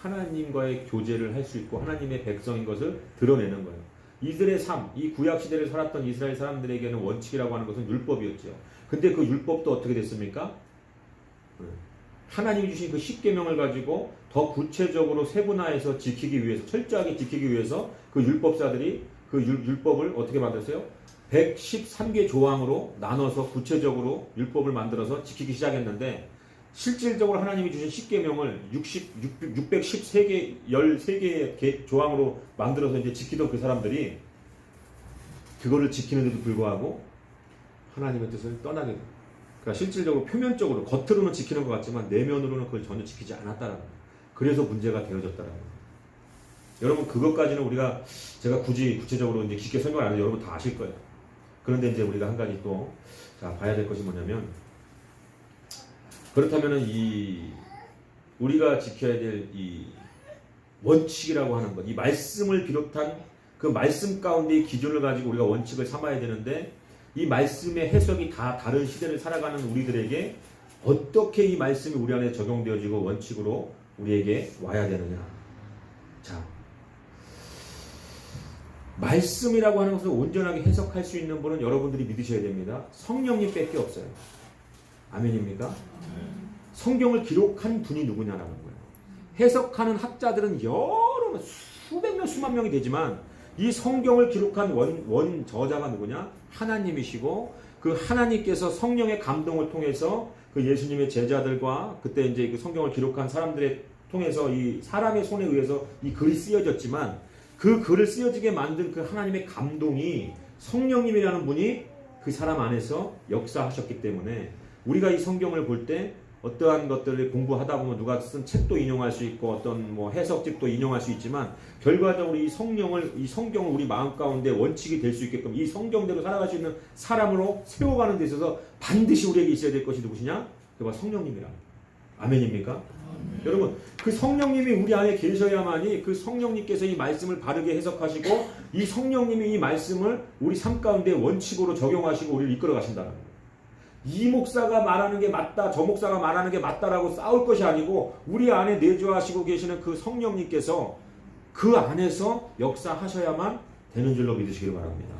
하나님과의 교제를 할 수 있고 하나님의 백성인 것을 드러내는 거예요. 이들의 삶, 이 구약 시대를 살았던 이스라엘 사람들에게는 원칙이라고 하는 것은 율법이었죠. 근데 그 율법도 어떻게 됐습니까? 하나님이 주신 그 십계명을 가지고 더 구체적으로 세분화해서 지키기 위해서 철저하게 지키기 위해서 그 율법사들이 그 율법을 어떻게 만들었어요? 113개 조항으로 나눠서 구체적으로 율법을 만들어서 지키기 시작했는데 실질적으로 하나님이 주신 십계명을 613개, 13개의 조항으로 만들어서 이제 지키던 그 사람들이 그거를 지키는데도 불구하고 하나님의 뜻을 떠나게 됩니다. 그러니까 실질적으로 표면적으로 겉으로는 지키는 것 같지만 내면으로는 그걸 전혀 지키지 않았다라는 거예요. 그래서 문제가 되어졌다라는 거예요. 여러분 그것까지는 우리가 제가 굳이 구체적으로 이제 깊게 설명 안 해도 여러분 다 아실 거예요. 그런데 이제 우리가 한 가지 또 봐야 될 것이 뭐냐면 그렇다면은 우리가 지켜야 될 이 원칙이라고 하는 것, 이 말씀을 비롯한 그 말씀 가운데의 기준을 가지고 우리가 원칙을 삼아야 되는데 이 말씀의 해석이 다 다른 시대를 살아가는 우리들에게 어떻게 이 말씀이 우리 안에 적용되어지고 원칙으로 우리에게 와야 되느냐. 자, 말씀이라고 하는 것을 온전하게 해석할 수 있는 분은 여러분들이 믿으셔야 됩니다. 성령님 밖에 없어요. 아멘입니까? 성경을 기록한 분이 누구냐라는 거예요. 해석하는 학자들은 여러 수백 명 수만 명이 되지만 이 성경을 기록한 원 저자가 누구냐? 하나님이시고 그 하나님께서 성령의 감동을 통해서 그 예수님의 제자들과 그때 이제 그 성경을 기록한 사람들의 통해서 이 사람의 손에 의해서 이 글이 쓰여졌지만 그 글을 쓰여지게 만든 그 하나님의 감동이 성령님이라는 분이 그 사람 안에서 역사하셨기 때문에 우리가 이 성경을 볼 때 어떠한 것들을 공부하다 보면 누가 쓴 책도 인용할 수 있고 어떤 뭐 해석집도 인용할 수 있지만 결과적으로 이 성경을 우리 마음 가운데 원칙이 될 수 있게끔 이 성경대로 살아갈 수 있는 사람으로 세워가는 데 있어서 반드시 우리에게 있어야 될 것이 누구시냐? 그가 성령님이라. 아멘입니까? 아멘. 여러분 그 성령님이 우리 안에 계셔야만이 그 성령님께서 이 말씀을 바르게 해석하시고 이 성령님이 이 말씀을 우리 삶 가운데 원칙으로 적용하시고 우리를 이끌어 가신다는 거예요. 이 목사가 말하는 게 맞다, 저 목사가 말하는 게 맞다라고 싸울 것이 아니고 우리 안에 내주하시고 계시는 그 성령님께서 그 안에서 역사하셔야만 되는 줄로 믿으시기를 바랍니다.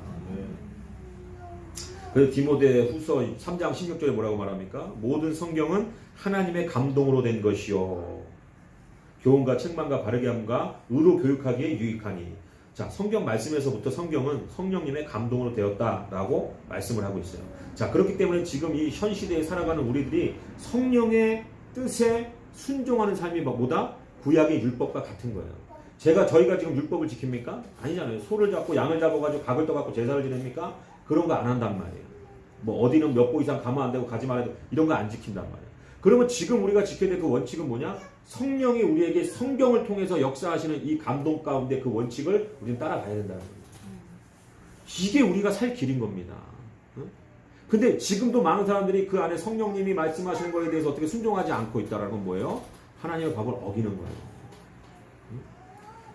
그래서 디모데후서 3장 16절에 뭐라고 말합니까? 모든 성경은 하나님의 감동으로 된 것이요 교훈과 책망과 바르게 함과 의로 교육하기에 유익하니. 자, 성경 말씀에서부터 성경은 성령님의 감동으로 되었다라고 말씀을 하고 있어요. 자, 그렇기 때문에 지금 이 현 시대에 살아가는 우리들이 성령의 뜻에 순종하는 삶이 뭐다? 구약의 율법과 같은 거예요. 저희가 지금 율법을 지킵니까? 아니잖아요. 소를 잡고 양을 잡아가지고 각을 떠갖고 제사를 지냅니까? 그런 거 안 한단 말이에요. 뭐 어디는 몇 보 이상 가면 안 되고 가지 말아야 되고 이런 거 안 지킨단 말이에요. 그러면 지금 우리가 지켜야 될 그 원칙은 뭐냐? 성령이 우리에게 성경을 통해서 역사하시는 이 감동 가운데 그 원칙을 우리는 따라가야 된다는 거예요. 이게 우리가 살 길인 겁니다. 근데 지금도 많은 사람들이 그 안에 성령님이 말씀하시는 거에 대해서 어떻게 순종하지 않고 있다는 건 뭐예요? 하나님의 법을 어기는 거예요.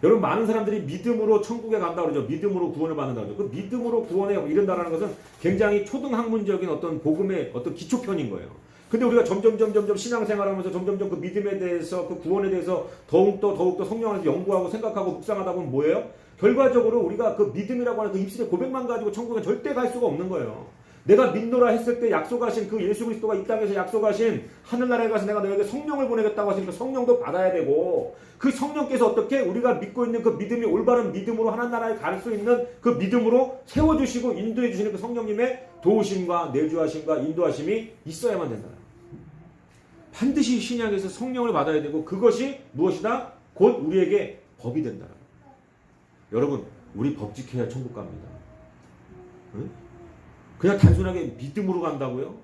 여러분 많은 사람들이 믿음으로 천국에 간다고 그러죠. 믿음으로 구원을 받는다고 그러죠. 그 믿음으로 구원에 이른다는 것은 굉장히 초등학문적인 어떤 복음의 어떤 기초편인 거예요. 근데 우리가 점점 신앙생활하면서 점점 그 믿음에 대해서 그 구원에 대해서 더욱더 성령 안에서 연구하고 생각하고 묵상하다 보면 뭐예요? 결과적으로 우리가 그 믿음이라고 하는 그 입술의 고백만 가지고 천국에 절대 갈 수가 없는 거예요. 내가 믿노라 했을 때 약속하신 그 예수 그리스도가 이 땅에서 약속하신 하늘나라에 가서 내가 너에게 성령을 보내겠다고 하시니까 성령도 받아야 되고 그 성령께서 어떻게 우리가 믿고 있는 그 믿음이 올바른 믿음으로 하늘나라에 갈 수 있는 그 믿음으로 세워주시고 인도해 주시는 그 성령님의 도우심과 내주하심과 인도하심이 있어야만 된다. 반드시 신약에서 성령을 받아야 되고 그것이 무엇이다? 곧 우리에게 법이 된다. 여러분 우리 법 지켜야 천국 갑니다. 응? 그냥 단순하게 믿음으로 간다고요?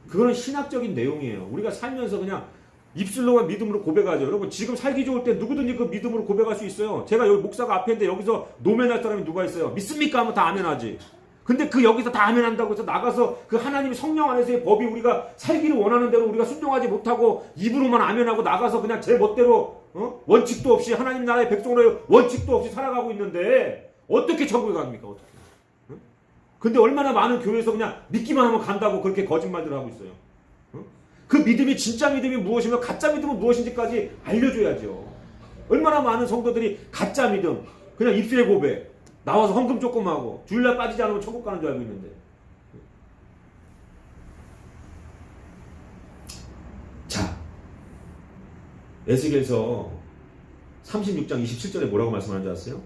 그거는 신학적인 내용이에요. 우리가 살면서 그냥 입술로만 믿음으로 고백하죠. 여러분 지금 살기 좋을 때 누구든지 그 믿음으로 고백할 수 있어요. 제가 여기 목사가 앞에 있는데 여기서 노면할 사람이 누가 있어요? 믿습니까? 하면 다 아멘하지. 근데 그 여기서 다 아멘한다고 해서 나가서 그 하나님의 성령 안에서의 법이 우리가 살기를 원하는 대로 우리가 순종하지 못하고 입으로만 아멘하고 나가서 그냥 제 멋대로 원칙도 없이 하나님 나라의 백성으로 원칙도 없이 살아가고 있는데 어떻게 천국에 갑니까? 어떻게? 근데 얼마나 많은 교회에서 그냥 믿기만 하면 간다고 그렇게 거짓말들을 하고 있어요. 그 믿음이 진짜 믿음이 무엇이며 가짜 믿음은 무엇인지까지 알려줘야죠. 얼마나 많은 성도들이 가짜 믿음, 그냥 입술의 고백, 나와서 헌금 조금 하고 주일날 빠지지 않으면 천국 가는 줄 알고 있는데. 자, 에스겔서 36장 27절에 뭐라고 말씀하는지 아세요?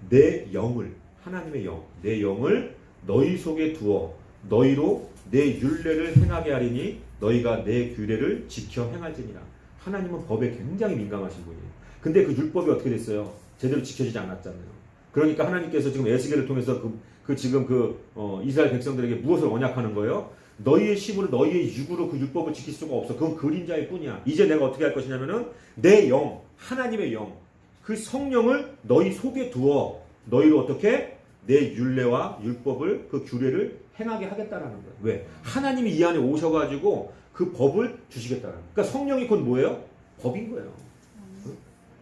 내 영을, 하나님의 영, 내 영을 너희 속에 두어 너희로 내 율례를 행하게 하리니 너희가 내 규례를 지켜 행할지니라. 하나님은 법에 굉장히 민감하신 분이에요. 근데 그 율법이 어떻게 됐어요? 제대로 지켜지지 않았잖아요. 그러니까 하나님께서 지금 에스겔을 통해서 그 지금 이스라엘 백성들에게 무엇을 언약하는 거예요? 너희의 힘으로 너희의 육으로 그 율법을 지킬 수가 없어. 그건 그림자일 뿐이야. 이제 내가 어떻게 할 것이냐면은 내 영, 하나님의 영, 그 성령을 너희 속에 두어 너희를 어떻게 내 율례와 율법을 그 규례를 행하게 하겠다라는 거예요. 왜? 하나님이 이 안에 오셔가지고 그 법을 주시겠다는 거예요. 그러니까 성령이 곧 뭐예요? 법인 거예요.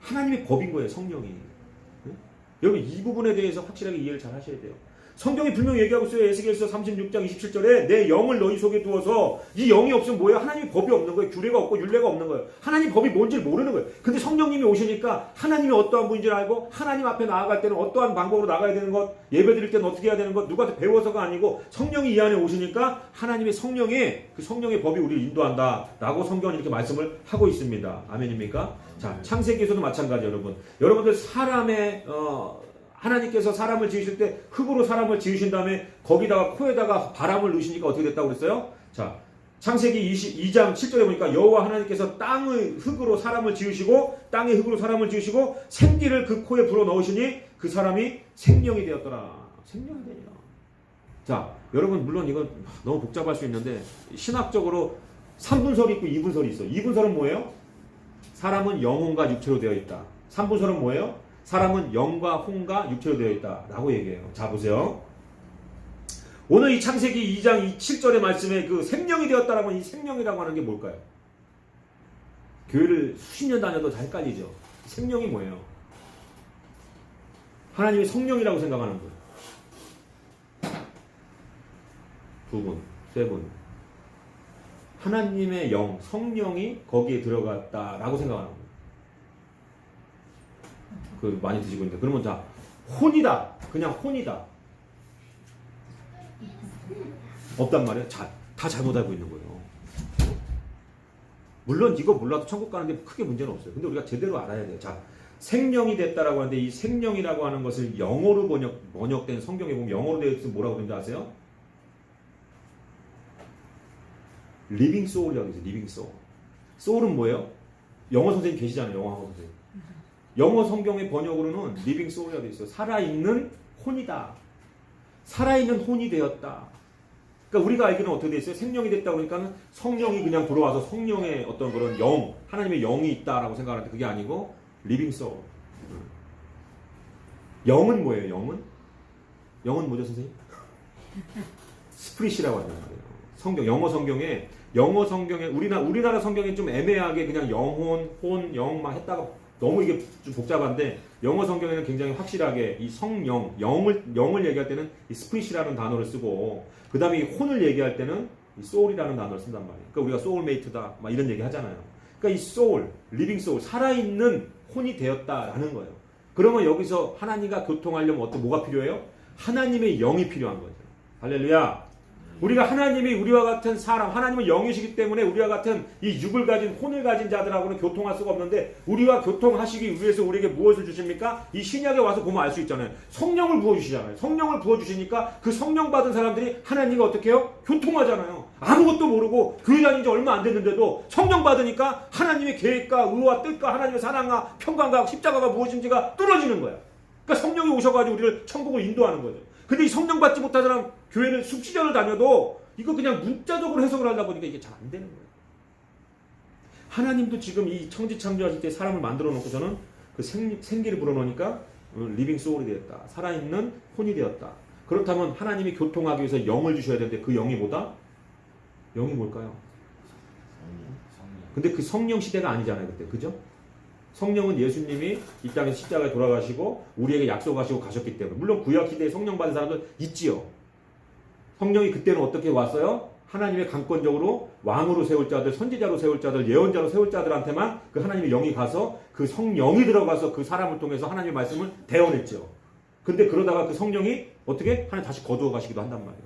하나님의 법인 거예요. 성령이. 여러분 이 부분에 대해서 확실하게 이해를 잘 하셔야 돼요. 성경이 분명히 얘기하고 있어요. 에스겔서 36장 27절에 내 영을 너희 속에 두어서 이 영이 없으면 뭐예요? 하나님의 법이 없는 거예요. 규례가 없고 율례가 없는 거예요. 하나님 법이 뭔지를 모르는 거예요. 근데 성령님이 오시니까 하나님이 어떠한 분인지를 알고 하나님 앞에 나아갈 때는 어떠한 방법으로 나가야 되는 것, 예배 드릴 때는 어떻게 해야 되는 것, 누구한테 배워서가 아니고 성령이 이 안에 오시니까 하나님의 성령의 그 성령의 법이 우리를 인도한다 라고 성경은 이렇게 말씀을 하고 있습니다. 아멘입니까? 자, 창세기에서도 마찬가지 여러분. 여러분들 사람의 하나님께서 사람을 지으실 때 흙으로 사람을 지으신 다음에 거기다가 코에다가 바람을 넣으시니까 어떻게 됐다고 그랬어요? 자, 창세기 22장 7절에 보니까 여호와 하나님께서 땅의 흙으로 사람을 지으시고 땅의 흙으로 사람을 지으시고 생기를 그 코에 불어 넣으시니 그 사람이 생명이 되었더라. 생명이 되니라. 자, 여러분 물론 이건 너무 복잡할 수 있는데 신학적으로 3분설이 있고 2분설이 있어요. 2분설은 뭐예요? 사람은 영혼과 육체로 되어 있다. 3분설은 뭐예요? 사람은 영과 혼과 육체로 되어 있다라고 얘기해요. 자, 보세요. 오늘 이 창세기 2장 7절의 말씀에 그 생명이 되었다라고 하는 이 생명이라고 하는 게 뭘까요? 교회를 수십 년 다녀도 다 헷갈리죠. 생명이 뭐예요? 하나님이 성령이라고 생각하는 분. 두 분, 세 분. 하나님의 영, 성령이 거기에 들어갔다라고 생각하는 거예요. 그 많이 드시고 있는데 그러면 자 혼이다 그냥 혼이다 없단 말이에요. 다 잘못 알고 있는 거예요. 물론 이거 몰라도 천국 가는데 크게 문제는 없어요. 근데 우리가 제대로 알아야 돼요. 자, 생명이 됐다라고 하는데 이 생명이라고 하는 것을 영어로 번역된 성경에 보면 영어로 되어 있으면 뭐라고 되는지 아세요? 리빙 소울이라고 있어요. 리빙 소울. 소울은 뭐예요? 영어 선생님 계시잖아요. 영어 선생님. 영어 성경의 번역으로는 리빙 소울이라고 되어 있어요. 살아있는 혼이다. 살아있는 혼이 되었다. 그러니까 우리가 알기는 어떻게 되어 있어요? 생명이 됐다 그러니까 성령이 그냥 들어와서 성령의 어떤 그런 영, 하나님의 영이 있다라고 생각하는데 그게 아니고 리빙 소울. 영은 뭐예요? 영은? 영은 뭐죠, 선생님? 스프릿이라고 하는 거예요. 성경, 영어 성경에 우리나라 성경에 좀 애매하게 그냥 영혼, 혼, 영 막 했다가 너무 이게 좀 복잡한데 영어 성경에는 굉장히 확실하게 이 성령, 영을 얘기할 때는 이 스피릿이라는 단어를 쓰고 그 다음에 이 혼을 얘기할 때는 이 soul이라는 단어를 쓴단 말이에요. 그러니까 우리가 soulmate다 막 이런 얘기 하잖아요. 그러니까 이 soul, living soul, 살아있는 혼이 되었다라는 거예요. 그러면 여기서 하나님과 교통하려면 뭐가 필요해요? 하나님의 영이 필요한 거죠. 할렐루야. 우리가 하나님이 우리와 같은 사람, 하나님은 영이시기 때문에 우리와 같은 이 육을 가진 혼을 가진 자들하고는 교통할 수가 없는데 우리와 교통하시기 위해서 우리에게 무엇을 주십니까? 이 신약에 와서 보면 알 수 있잖아요. 성령을 부어주시잖아요. 성령을 부어주시니까 그 성령 받은 사람들이 하나님과 어떻게 해요? 교통하잖아요. 아무것도 모르고 교회 다닌 지 얼마 안 됐는데도 성령 받으니까 하나님의 계획과 의와 뜻과 하나님의 사랑과 평강과 십자가가 무엇인지가 뚫어지는 거야. 그러니까 성령이 오셔가지고 우리를 천국을 인도하는 거죠. 근데 이 성령 받지 못한 사람 교회를 숙시전을 다녀도 이거 그냥 문자적으로 해석을 하다 보니까 이게 잘 안 되는 거예요. 하나님도 지금 이 천지창조하실 때 사람을 만들어 놓고서는 그 생기를 불어넣으니까 리빙 소울이 되었다. 살아있는 혼이 되었다. 그렇다면 하나님이 교통하기 위해서 영을 주셔야 되는데 그 영이 뭐다? 영이 뭘까요? 근데 그 성령 시대가 아니잖아요. 그때. 그죠? 성령은 예수님이 이 땅에 십자가에 돌아가시고 우리에게 약속하시고 가셨기 때문에 물론 구약시대에 성령 받은 사람들 있지요. 성령이 그때는 어떻게 왔어요? 하나님의 강권적으로 왕으로 세울 자들, 선지자로 세울 자들, 예언자로 세울 자들한테만 그 하나님의 영이 가서 그 성령이 들어가서 그 사람을 통해서 하나님의 말씀을 대언했죠. 근데 그러다가 그 성령이 어떻게? 하나님 다시 거두어 가시기도 한단 말이에요.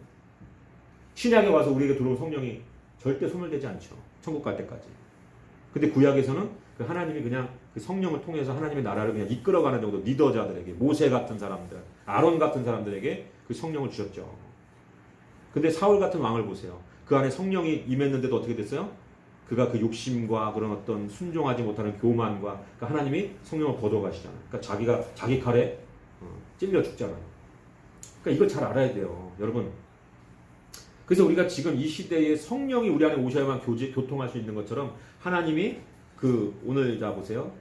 신약에 와서 우리에게 들어온 성령이 절대 소멸되지 않죠. 천국 갈 때까지. 근데 구약에서는 그 하나님이 그냥 그 성령을 통해서 하나님의 나라를 그냥 이끌어가는 정도 리더자들에게 모세 같은 사람들, 아론 같은 사람들에게 그 성령을 주셨죠. 근데 사울 같은 왕을 보세요. 그 안에 성령이 임했는데도 어떻게 됐어요? 그가 그 욕심과 그런 어떤 순종하지 못하는 교만과 그러니까 하나님이 성령을 거둬가시잖아요. 그러니까 자기 칼에 찔려 죽잖아요. 그러니까 이걸 잘 알아야 돼요, 여러분. 그래서 우리가 지금 이 시대에 성령이 우리 안에 오셔야만 교통할 수 있는 것처럼 하나님이 오늘 자 보세요.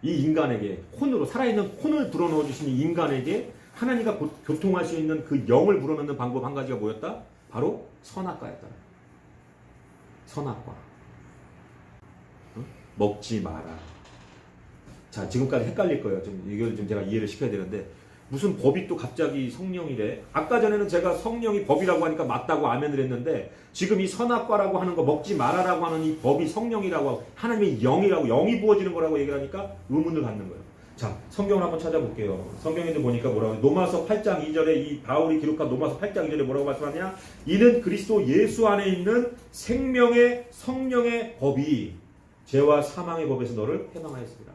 이 인간에게 혼으로 살아있는 혼을 불어넣어 주신 이 인간에게 하나님과 교통할 수 있는 그 영을 불어넣는 방법 한 가지가 뭐였다? 바로 선악과였다. 선악과. 먹지 마라. 자, 지금까지 헷갈릴 거예요. 이걸 좀 제가 이해를 시켜야 되는데, 무슨 법이 또 갑자기 성령이래? 아까 전에는 제가 성령이 법이라고 하니까 맞다고 아멘을 했는데, 지금 이 선악과라고 하는 거, 먹지 마라라고 하는 이 법이 성령이라고 하고, 하나님의 영이라고, 영이 부어지는 거라고 얘기를 하니까 의문을 갖는 거예요. 자, 성경을 한번 찾아볼게요. 성경에도 보니까 뭐라고, 노마서 8장 2절에 이 바울이 기록한 노마서 8장 2절에 뭐라고 말씀하냐? 이는 그리스도 예수 안에 있는 생명의 성령의 법이 죄와 사망의 법에서 너를 해방하였습니다.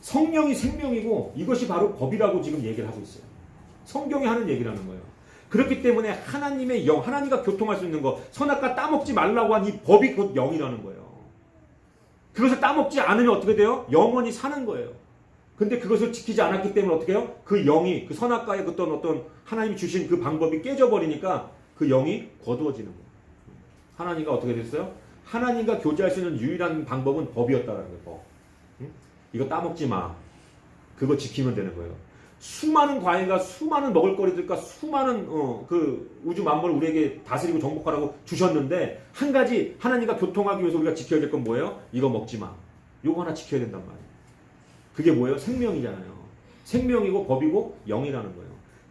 성령이 생명이고 이것이 바로 법이라고 지금 얘기를 하고 있어요. 성경이 하는 얘기라는 거예요. 그렇기 때문에 하나님의 영, 하나님과 교통할 수 있는 거, 선악과 따먹지 말라고 한 이 법이 곧 영이라는 거예요. 그것을 따먹지 않으면 어떻게 돼요? 영원히 사는 거예요. 근데 그것을 지키지 않았기 때문에 어떻게 해요? 그 영이, 그 선악과의 어떤 하나님이 주신 그 방법이 깨져버리니까 그 영이 거두어지는 거예요. 하나님과 어떻게 됐어요? 하나님과 교제할 수 있는 유일한 방법은 법이었다라는 거예요. 법. 이거 따먹지 마. 그거 지키면 되는 거예요. 수많은 과일과 수많은 먹을거리들과 수많은 그 우주 만물을 우리에게 다스리고 정복하라고 주셨는데, 한 가지 하나님과 교통하기 위해서 우리가 지켜야 될 건 뭐예요? 이거 먹지 마. 요거 하나 지켜야 된단 말이에요. 그게 뭐예요? 생명이잖아요. 생명이고 법이고 영이라는 거예요.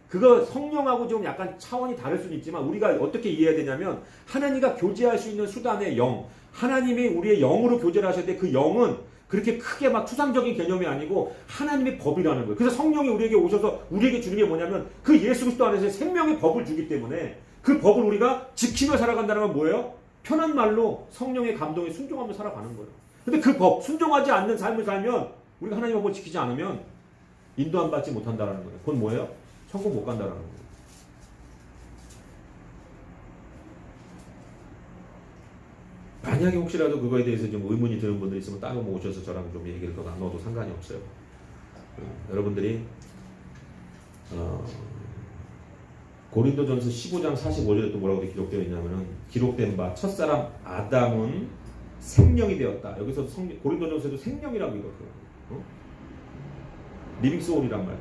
그거 성령하고 좀 약간 차원이 다를 수는 있지만, 우리가 어떻게 이해해야 되냐면, 하나님과 교제할 수 있는 수단의 영, 하나님이 우리의 영으로 교제를 하실 때 그 영은 그렇게 크게 막 추상적인 개념이 아니고 하나님의 법이라는 거예요. 그래서 성령이 우리에게 오셔서 우리에게 주는 게 뭐냐면, 그 예수 그리스도 안에서 생명의 법을 주기 때문에 그 법을 우리가 지키며 살아간다는 건 뭐예요? 편한 말로 성령의 감동에 순종하며 살아가는 거예요. 근데 그 법, 순종하지 않는 삶을 살면, 우리가 하나님의 법을 지키지 않으면 인도함 받지 못한다는 거예요. 그건 뭐예요? 천국 못 간다는 거예요. 만약에 혹시라도 그거에 대해서 좀 의문이 드는 분들이 있으면 따로 오셔서 저랑 좀 얘기를 더 나눠도 상관이 없어요. 여러분들이 고린도전서 15장 45절에 또 뭐라고 기록되어 있냐면은, 기록된 바 첫사람 아담은 생명이 되었다. 여기서 고린도전서에도 생명이라고 기록해요. 리빙 소울이란 말.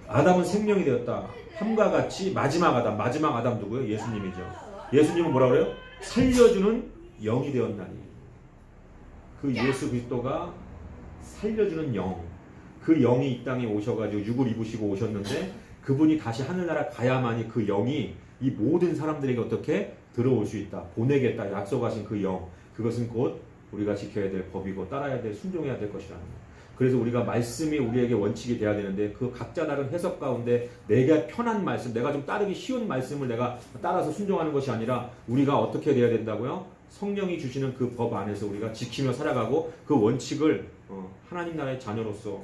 아담은 생명이 되었다. 함과 같이 마지막 아담 누구예요? 예수님이죠. 예수님은 뭐라 그래요? 살려주는 영이 되었나니. 그 예수 그리스도가 살려주는 영, 그 영이 이 땅에 오셔가지고 육을 입으시고 오셨는데, 그분이 다시 하늘나라 가야만이 그 영이 이 모든 사람들에게 어떻게 들어올 수 있다, 보내겠다 약속하신 그 영, 그것은 곧 우리가 지켜야 될 법이고 따라야 될, 순종해야 될 것이라는 거예요. 그래서 우리가 말씀이 우리에게 원칙이 돼야 되는데, 그 각자 다른 해석 가운데 내가 편한 말씀, 내가 좀 따르기 쉬운 말씀을 내가 따라서 순종하는 것이 아니라, 우리가 어떻게 돼야 된다고요? 성령이 주시는 그 법 안에서 우리가 지키며 살아가고, 그 원칙을 하나님 나라의 자녀로서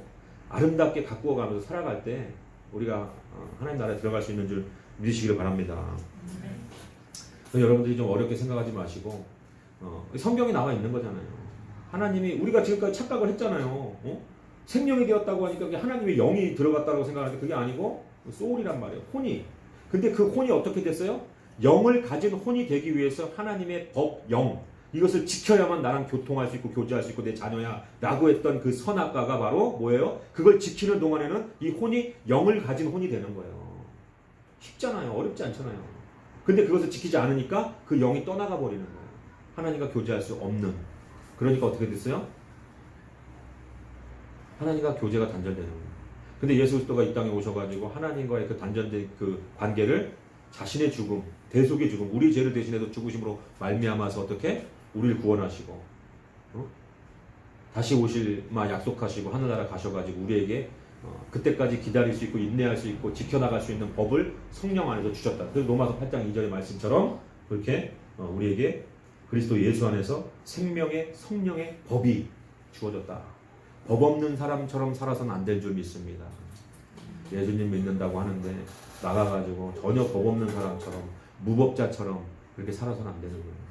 아름답게 가꾸어 가면서 살아갈 때 우리가 하나님 나라에 들어갈 수 있는 줄 믿으시기를 바랍니다. 여러분들이 좀 어렵게 생각하지 마시고, 성경에 나와 있는 거잖아요. 하나님이, 우리가 지금까지 착각을 했잖아요. 생명이 되었다고 하니까 그게 하나님의 영이 들어갔다고 생각하는데, 그게 아니고 소울이란 말이에요. 혼이. 근데 그 혼이 어떻게 됐어요? 영을 가진 혼이 되기 위해서 하나님의 법, 영, 이것을 지켜야만 나랑 교통할 수 있고 교제할 수 있고 내 자녀야 라고 했던 그 선악과가 바로 뭐예요? 그걸 지키는 동안에는 이 혼이 영을 가진 혼이 되는 거예요. 쉽잖아요. 어렵지 않잖아요. 근데 그것을 지키지 않으니까 그 영이 떠나가 버리는 거예요. 하나님과 교제할 수 없는. 그러니까 어떻게 됐어요? 하나님과 교제가 단절되는 거예요. 근데 예수 그리스도가 이 땅에 오셔가지고 하나님과의 그 단절된 그 관계를 자신의 죽음, 대속의 죽음, 우리 죄를 대신해서 죽으심으로 말미암아서 어떻게? 우리를 구원하시고 다시 오실 약속하시고 하늘나라 가셔가지고 우리에게 그때까지 기다릴 수 있고 인내할 수 있고 지켜나갈 수 있는 법을 성령 안에서 주셨다. 그래서 로마서 8장 2절의 말씀처럼 그렇게 우리에게 그리스도 예수 안에서 생명의 성령의 법이 주어졌다. 법 없는 사람처럼 살아서는 안 될 줄 믿습니다. 예수님 믿는다고 하는데 나가가지고 전혀 법 없는 사람처럼 무법자처럼 그렇게 살아서는 안 되는 거예요.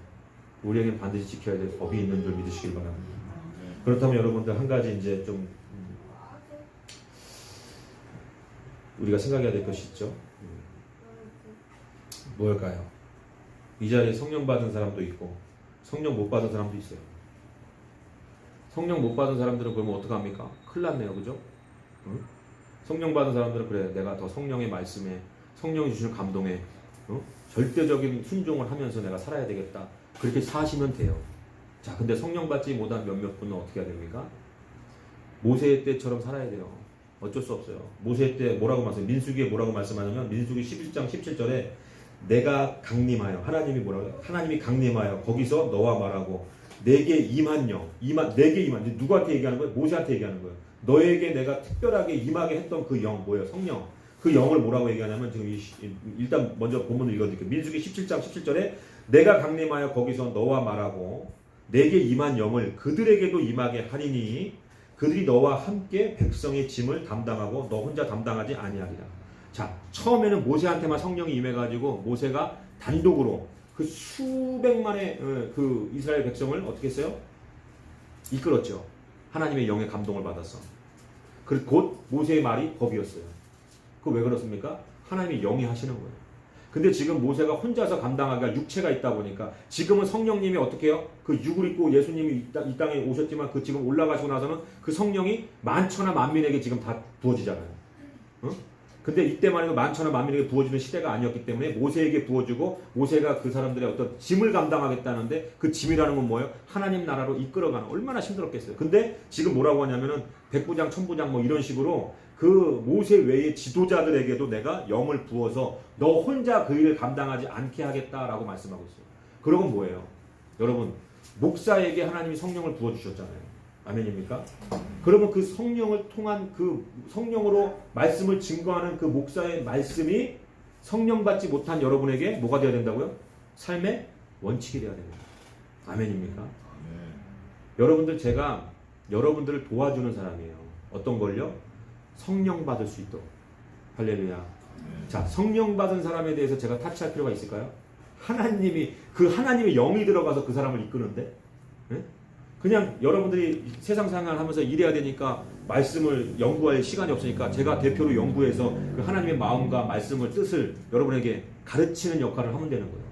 우리에겐 반드시 지켜야 될 법이 있는 줄 믿으시길 바랍니다. 그렇다면 여러분들 한 가지 이제 좀 우리가 생각해야 될 것이 있죠. 뭘까요? 이 자리에 성령 받은 사람도 있고 성령 못 받은 사람도 있어요. 성령 못 받은 사람들은 그러면 어떡합니까? 큰일 났네요. 그죠? 응? 성령 받은 사람들은 그래, 내가 더 성령의 말씀에, 성령이 주시는 감동에 절대적인 순종을 하면서 내가 살아야 되겠다. 그렇게 사시면 돼요. 자, 근데 성령 받지 못한 몇몇 분은 어떻게 해야 됩니까? 모세 때처럼 살아야 돼요. 어쩔 수 없어요. 모세 때 뭐라고 말씀해요? 민수기에 뭐라고 말씀하냐면 민수기 11장 17절에 내가 강림하여, 하나님이 뭐라고 해요? 하나님이 강림하여 거기서 너와 말하고 내게 임한 영, 내게 임한, 누구한테 얘기하는 거예요? 모세한테 얘기하는 거예요. 너에게 내가 특별하게 임하게 했던 그 영, 뭐예요? 성령. 그 영을 뭐라고 얘기하냐면 지금 일단 먼저 본문을 읽어드릴게요. 민수기 17장 17절에 내가 강림하여 거기서 너와 말하고 내게 임한 영을 그들에게도 임하게 하리니 그들이 너와 함께 백성의 짐을 담당하고 너 혼자 담당하지 아니하리라. 자, 처음에는 모세한테만 성령이 임해가지고 모세가 단독으로 그 수백만의 그 이스라엘 백성을 어떻게 했어요? 이끌었죠. 하나님의 영의 감동을 받았어. 곧 모세의 말이 법이었어요. 그거 왜 그렇습니까? 하나님이 영이 하시는 거예요. 근데 지금 모세가 혼자서 감당하기가 육체가 있다 보니까 지금은 성령님이 어떻게 해요? 그 육을 입고 예수님이 이 땅에 오셨지만 그 지금 올라가시고 나서는 그 성령이 만천하 만민에게 지금 다 부어지잖아요. 근데 이때만 해도 만천하 만민에게 부어지는 시대가 아니었기 때문에 모세에게 부어주고 모세가 그 사람들의 어떤 짐을 감당하겠다는데 그 짐이라는 건 뭐예요? 하나님 나라로 이끌어가는, 얼마나 힘들었겠어요. 근데 지금 뭐라고 하냐면은 백부장 천부장 뭐 이런 식으로 그 모세 외의 지도자들에게도 내가 영을 부어서 너 혼자 그 일을 감당하지 않게 하겠다라고 말씀하고 있어요. 그러건 뭐예요? 여러분, 목사에게 하나님이 성령을 부어주셨잖아요. 아멘입니까? 그러면 그 성령을 통한 그 성령으로 말씀을 증거하는 그 목사의 말씀이 성령 받지 못한 여러분에게 뭐가 되어야 된다고요? 삶의 원칙이 되어야 됩니다. 아멘입니까? 여러분들, 제가 여러분들을 도와주는 사람이에요. 어떤 걸요? 성령 받을 수 있도록. 할렐루야. 자, 성령 받은 사람에 대해서 제가 타치할 필요가 있을까요? 하나님의 영이 들어가서 그 사람을 이끄는데, 네? 그냥 여러분들이 세상 생활하면서 일해야 되니까 말씀을 연구할 시간이 없으니까 제가 대표로 연구해서 그 하나님의 마음과 말씀을, 뜻을 여러분에게 가르치는 역할을 하면 되는 거예요.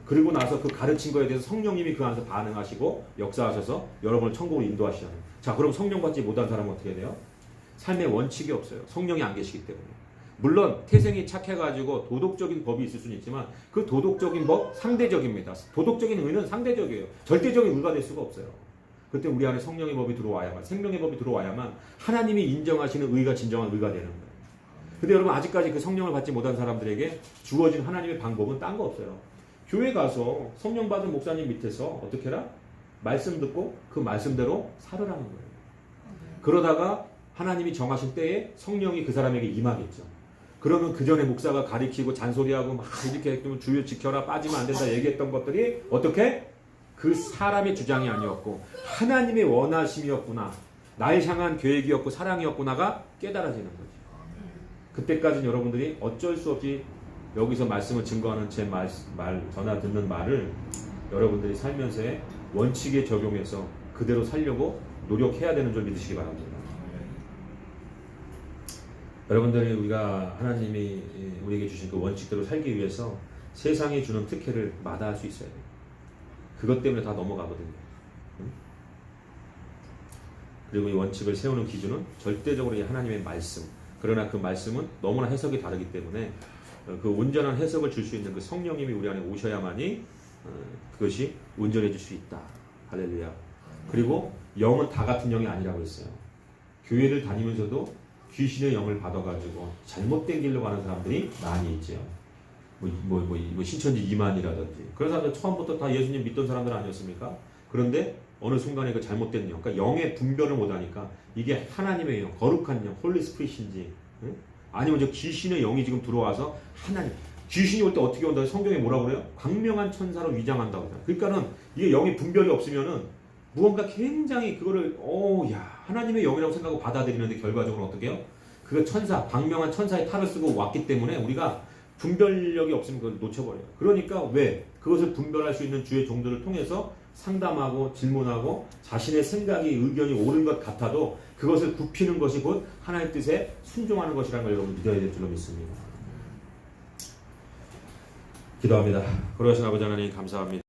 그리고 나서 그 가르친 거에 대해서 성령님이 그 안에서 반응하시고 역사하셔서 여러분을 천국으로 인도하시잖아요. 자, 그럼 성령 받지 못한 사람은 어떻게 돼요? 삶의 원칙이 없어요. 성령이 안 계시기 때문에. 물론 태생이 착해가지고 도덕적인 법이 있을 수는 있지만 그 도덕적인 법 상대적입니다. 도덕적인 의는 상대적이에요. 절대적인 의가 될 수가 없어요. 그때 우리 안에 성령의 법이 들어와야만, 생명의 법이 들어와야만 하나님이 인정하시는 의가 진정한 의가 되는 거예요. 근데 여러분, 아직까지 그 성령을 받지 못한 사람들에게 주어진 하나님의 방법은 딴 거 없어요. 교회 가서 성령 받은 목사님 밑에서 어떻게 해라? 말씀 듣고 그 말씀대로 살으라는 거예요. 그러다가 하나님이 정하신 때에 성령이 그 사람에게 임하겠죠. 그러면 그 전에 목사가 가리키고 잔소리하고 막 이렇게 했으면 주여 지켜라, 빠지면 안 된다 얘기했던 것들이 어떻게? 그 사람의 주장이 아니었고 하나님의 원하심이었구나, 날 향한 계획이었고 사랑이었구나가 깨달아지는 거죠. 그때까지는 여러분들이 어쩔 수 없이 여기서 말씀을 증거하는 제 말 전하 듣는 말을 여러분들이 살면서의 원칙에 적용해서 그대로 살려고 노력해야 되는 줄 믿으시기 바랍니다. 여러분들이 우리가 하나님이 우리에게 주신 그 원칙대로 살기 위해서 세상이 주는 특혜를 마다할 수 있어야 돼요. 그것 때문에 다 넘어가거든요. 그리고 이 원칙을 세우는 기준은 절대적으로 이 하나님의 말씀. 그러나 그 말씀은 너무나 해석이 다르기 때문에 그 온전한 해석을 줄 수 있는 그 성령님이 우리 안에 오셔야만이 그것이 온전해질 수 있다. 할렐루야. 그리고 영은 다 같은 영이 아니라고 했어요. 교회를 다니면서도 귀신의 영을 받아가지고 잘못된 길로 가는 사람들이 많이 있죠. 신천지 이만이라든지 그런 사람들 처음부터 다 예수님 믿던 사람들 아니었습니까? 그런데 어느 순간에 그 잘못된 영, 그러니까 영의 분별을 못하니까 이게 하나님의 영, 거룩한 영, 홀리 스피릿인지, 아니면 저 귀신의 영이 지금 들어와서 하나님, 귀신이 올 때 어떻게 온다? 성경에 뭐라고 그래요? 광명한 천사로 위장한다고 그래요. 그러니까는 이게 영의 분별이 없으면은 무언가 굉장히 그거를 하나님의 영이라고 생각하고 받아들이는데 결과적으로 어떻게 해요? 그 천사, 광명한 천사의 탈을 쓰고 왔기 때문에 우리가 분별력이 없으면 그걸 놓쳐버려요. 그러니까 왜? 그것을 분별할 수 있는 주의 종들을 통해서 상담하고 질문하고 자신의 생각이, 의견이 옳은 것 같아도 그것을 굽히는 것이 곧 하나님의 뜻에 순종하는 것이라는 걸 여러분 믿어야 될 줄로 믿습니다. 기도합니다. 거룩하신 아버지 하나님 감사합니다.